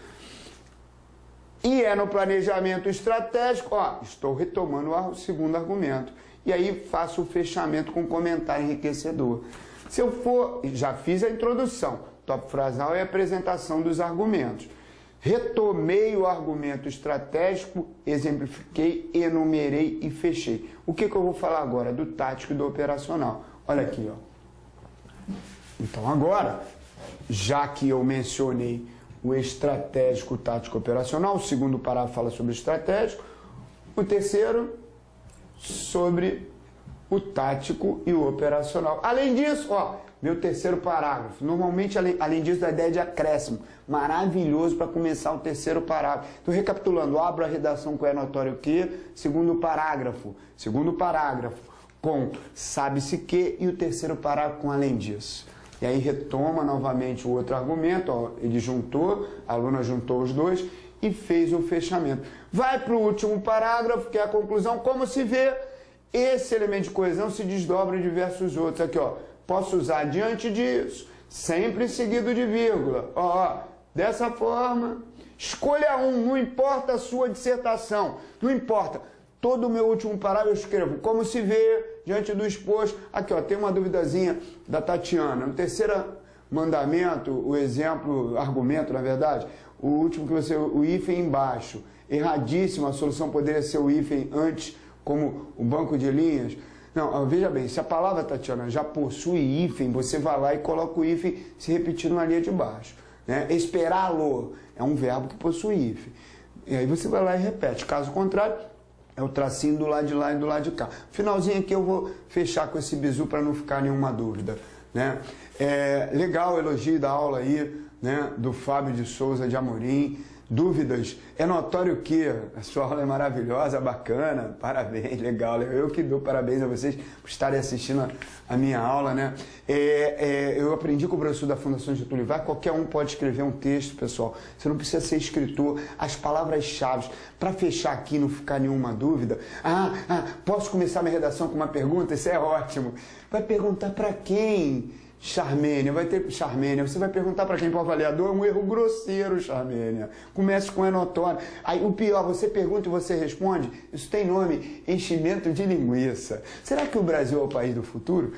e é no planejamento estratégico, ó, estou retomando o segundo argumento, e aí faço o fechamento com comentário enriquecedor. Se eu for, já fiz a introdução, tópico frasal é a apresentação dos argumentos. Retomei o argumento estratégico, exemplifiquei, enumerei e fechei. O que eu vou falar agora? Do tático e do operacional. Olha aqui, ó. Então agora, já que eu mencionei o estratégico, o tático e o operacional, o segundo parágrafo fala sobre o estratégico, o terceiro sobre o tático e o operacional. Além disso, ó, meu terceiro parágrafo. Normalmente, além disso, a ideia de acréscimo. Maravilhoso para começar o terceiro parágrafo. Então, recapitulando, abro a redação com é notório que, segundo parágrafo com sabe-se que, e o terceiro parágrafo com além disso. E aí retoma novamente o outro argumento, ó, ele juntou, a aluna juntou os dois e fez o fechamento. Vai para o último parágrafo, que é a conclusão. Como se vê, esse elemento de coesão se desdobra em diversos outros. Aqui, ó. Posso usar diante disso, sempre seguido de vírgula. Ó, dessa forma, escolha um, não importa a sua dissertação, não importa. Todo o meu último parágrafo eu escrevo como se vê diante do exposto. Aqui, ó, tem uma duvidazinha da Tatiana. No terceiro mandamento, o exemplo, argumento, na verdade, o último que você, o hífen embaixo. Erradíssimo, a solução poderia ser o hífen antes, como o banco de linhas. Não, veja bem, se a palavra, Tatiana, já possui hífen, você vai lá e coloca o hífen se repetindo na linha de baixo. Né? Esperá-lo é um verbo que possui hífen. E aí você vai lá e repete. Caso contrário, é o tracinho do lado de lá e do lado de cá. Finalzinho aqui eu vou fechar com esse bizu para não ficar nenhuma dúvida. Né? Legal o elogio da aula aí, né, do Fábio de Souza de Amorim. Dúvidas? É notório que a sua aula é maravilhosa, bacana, parabéns, legal. Eu que dou parabéns a vocês por estarem assistindo a minha aula, né? Eu aprendi com o professor da Fundação Getúlio Vargas, qualquer um pode escrever um texto, pessoal. Você não precisa ser escritor. As palavras-chave, para fechar aqui e não ficar nenhuma dúvida. Posso começar minha redação com uma pergunta? Isso é ótimo. Vai perguntar para quem? Charmênia, vai ter Charmênia, você vai perguntar para quem? Para o avaliador? É um erro grosseiro, Charmênia. Comece com é notório. Aí o pior, você pergunta e você responde, isso tem nome, enchimento de linguiça. Será que o Brasil é o país do futuro?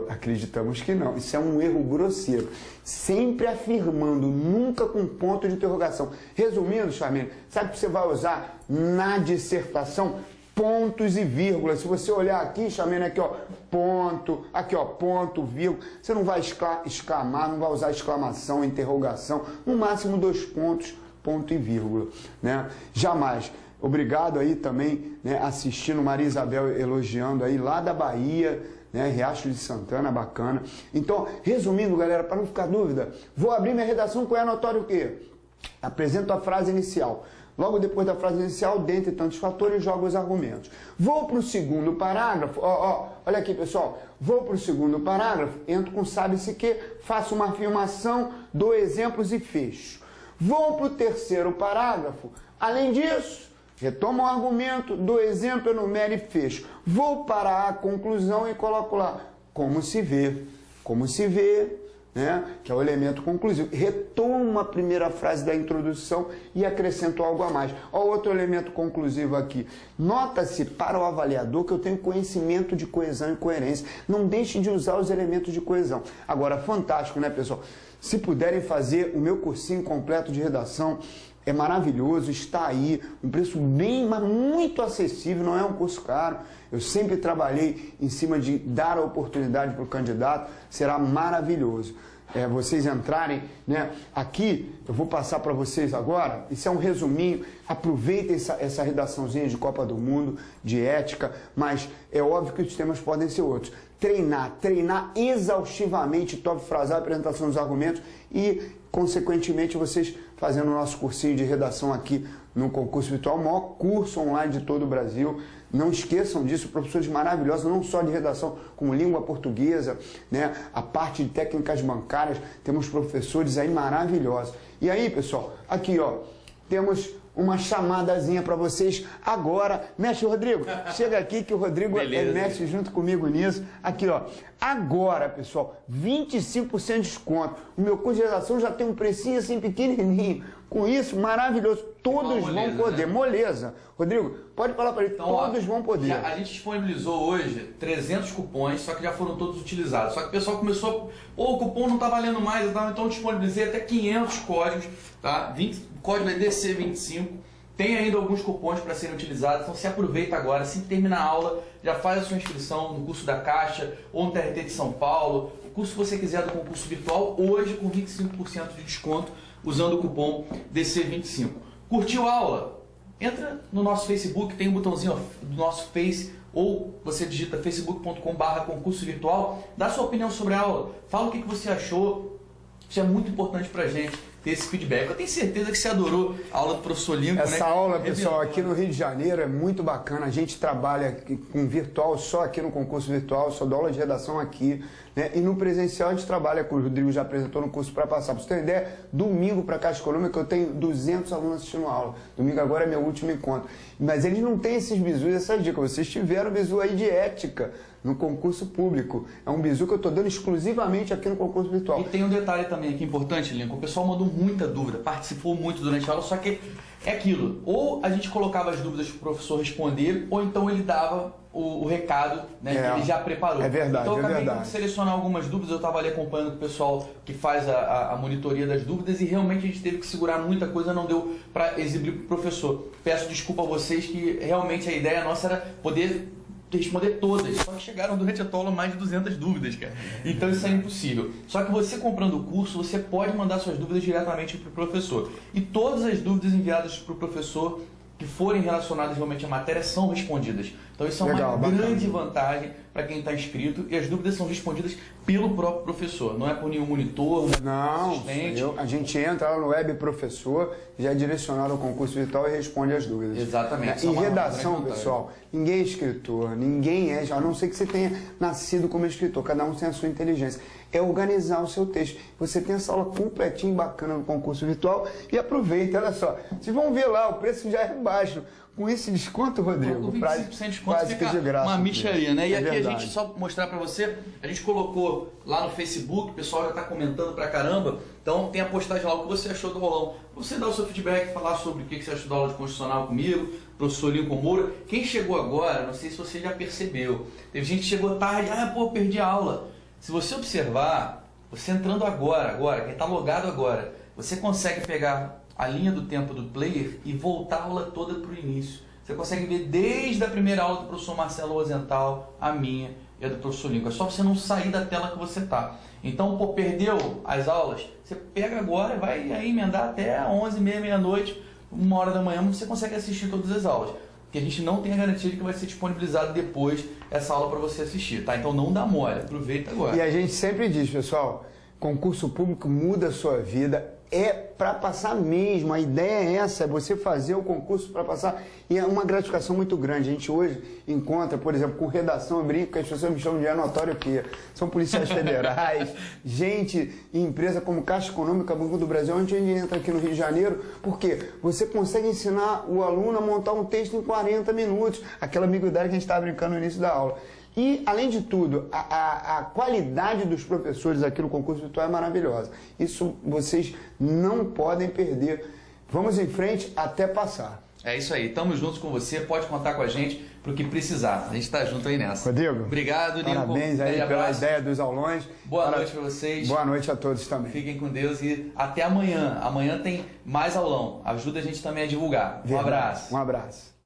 Acreditamos que não. Isso é um erro grosseiro. Sempre afirmando, nunca com ponto de interrogação. Resumindo, Charmênia, sabe que você vai usar na dissertação? pontos e vírgulas. Se você olhar aqui, chamando aqui, ó, ponto, aqui, ó, ponto, vírgula, você não vai exclamar, não vai usar exclamação, interrogação, no máximo 2 pontos, ponto e vírgula, né? Jamais. Obrigado aí também, né, assistindo Maria Isabel elogiando aí lá da Bahia, né, Riacho de Santana, bacana. Então, resumindo, galera, para não ficar dúvida, vou abrir minha redação com notório o quê? Apresento a frase inicial. Logo depois da frase inicial, dentre tantos fatores, jogo os argumentos. Vou para o segundo parágrafo, olha aqui, pessoal. Vou para o segundo parágrafo, entro com sabe-se que, faço uma afirmação, dou exemplos e fecho. Vou para o terceiro parágrafo, além disso, retomo o argumento, dou exemplo, enumero e fecho. Vou para a conclusão e coloco lá, como se vê, né? Que é o elemento conclusivo. Retomo a primeira frase da introdução e acrescento algo a mais. Olha outro elemento conclusivo aqui. Nota-se para o avaliador que eu tenho conhecimento de coesão e coerência. Não deixe de usar os elementos de coesão. Agora, fantástico, né, pessoal? Se puderem fazer o meu cursinho completo de redação, é maravilhoso, está aí, um preço bem, mas muito acessível, não é um curso caro. Eu sempre trabalhei em cima de dar a oportunidade para o candidato, será maravilhoso. Vocês entrarem, né? Aqui eu vou passar para vocês agora, isso é um resuminho, aproveitem essa redaçãozinha de Copa do Mundo, de ética, mas é óbvio que os temas podem ser outros. Treinar exaustivamente, top frasal, apresentação dos argumentos e, consequentemente, vocês fazendo o nosso cursinho de redação aqui no concurso virtual, o maior curso online de todo o Brasil. Não esqueçam disso, professores maravilhosos, não só de redação, como língua portuguesa, né? A parte de técnicas bancárias, temos professores aí maravilhosos. E aí, pessoal, aqui, ó, temos uma chamadazinha para vocês agora. Mestre Rodrigo, chega aqui que o Rodrigo é mestre junto comigo nisso. Aqui, ó, agora, pessoal, 25% de desconto. O meu curso de redação já tem um precinho assim pequenininho. Com isso, maravilhoso. Todos vão poder. Né? Moleza. Rodrigo, pode falar para ele. Então, todos vão poder. A gente disponibilizou hoje 300 cupons, só que já foram todos utilizados. Só que o pessoal começou, o cupom não está valendo mais, então disponibilizei até 500 códigos, tá? Código é DC25. Tem ainda alguns cupons para serem utilizados, então se aproveita agora, assim que terminar a aula, já faz a sua inscrição no curso da Caixa ou no TRT de São Paulo, o curso que você quiser do concurso virtual, hoje com 25% de desconto, usando o cupom DC25. Curtiu a aula? Entra no nosso Facebook, tem um botãozinho do nosso Face, ou você digita facebook.com/concurso virtual, dá sua opinião sobre a aula, fala o que você achou, isso é muito importante pra gente. Ter esse feedback. Eu tenho certeza que você adorou a aula do professor Lincoln. Essa aula, pessoal, aqui no Rio de Janeiro é muito bacana. A gente trabalha com virtual, só aqui no concurso virtual, só dou aula de redação aqui, né? E no presencial a gente trabalha com o Rodrigo, já apresentou no curso para passar. Pra você ter ideia, domingo para Caixa Econômica eu tenho 200 alunos assistindo a aula. Domingo agora é meu último encontro. Mas eles não têm esses bizus, essa dica. Vocês tiveram bizu aí de ética no concurso público. É um bizu que eu estou dando exclusivamente aqui no concurso virtual. E tem um detalhe também aqui importante, Lincoln. O pessoal mandou muita dúvida, participou muito durante a aula, só que é aquilo. Ou a gente colocava as dúvidas para o professor responder, ou então ele dava o recado, né, que ele já preparou. É verdade, então eu acabei de selecionar algumas dúvidas, eu estava ali acompanhando o pessoal que faz a monitoria das dúvidas e realmente a gente teve que segurar muita coisa, não deu para exibir para o professor. Peço desculpa a vocês que realmente a ideia nossa era poder responder todas, só que chegaram durante a aula mais de 200 dúvidas, cara. Então isso é impossível. Só que você comprando o curso, você pode mandar suas dúvidas diretamente para o professor. E todas as dúvidas enviadas para o professor que forem relacionadas realmente à matéria são respondidas. Então isso é uma grande vantagem para quem está inscrito e as dúvidas são respondidas pelo próprio professor, não é por nenhum monitor, não, assistente. A gente entra lá no Web Professor, já é direcionado ao concurso virtual e responde as dúvidas. Exatamente. Em redação, pessoal, ninguém é escritor, ninguém é, a não ser que você tenha nascido como escritor, cada um tem a sua inteligência. É organizar o seu texto. Você tem essa aula completinha, bacana no concurso virtual e aproveita, olha só. Vocês vão ver lá, o preço já é baixo. Com esse desconto, Rodrigo, com 25% de desconto fica de graça, uma micharia, né? E aqui verdade. A gente, só mostrar para você, a gente colocou lá no Facebook, o pessoal já está comentando pra caramba, então tem a postagem lá, o que você achou do aulão. Você dá o seu feedback, falar sobre o que você achou da aula de constitucional comigo, professor Lincoln Moura. Quem chegou agora, não sei se você já percebeu, teve gente que chegou tarde, perdi a aula. Se você observar, você entrando agora, quem está logado agora, você consegue pegar a linha do tempo do player e voltar a aula toda para o início. Você consegue ver desde a primeira aula do professor Marcelo Rosenthal, a minha e a do professor Lincoln. É só você não sair da tela que você tá. Então, pô, perdeu as aulas? Você pega agora e vai aí emendar até 11h30, meia-noite, 1h da manhã, você consegue assistir todas as aulas. Porque a gente não tem a garantia de que vai ser disponibilizado depois essa aula para você assistir, tá? Então não dá mole, aproveita agora. E a gente sempre diz, pessoal, concurso público muda a sua vida, é para passar mesmo, a ideia é essa, é você fazer o concurso para passar, e é uma gratificação muito grande. A gente hoje encontra, por exemplo, com redação, eu brinco que as pessoas me chamam de anotório que são policiais federais, gente em empresa como Caixa Econômica, Banco do Brasil, onde a gente entra aqui no Rio de Janeiro, porque você consegue ensinar o aluno a montar um texto em 40 minutos, aquela ambiguidade que a gente estava brincando no início da aula. E, além de tudo, a qualidade dos professores aqui no concurso virtual é maravilhosa. Isso vocês não podem perder. Vamos em frente até passar. É isso aí, estamos juntos com você, pode contar com a gente para o que precisar. A gente está junto aí nessa. Rodrigo, obrigado, Lincoln. Parabéns aí pela ideia dos aulões. Boa noite para vocês. Boa noite a todos também. Fiquem com Deus e até amanhã. Amanhã tem mais aulão. Ajuda a gente também a divulgar. Um abraço. Um abraço.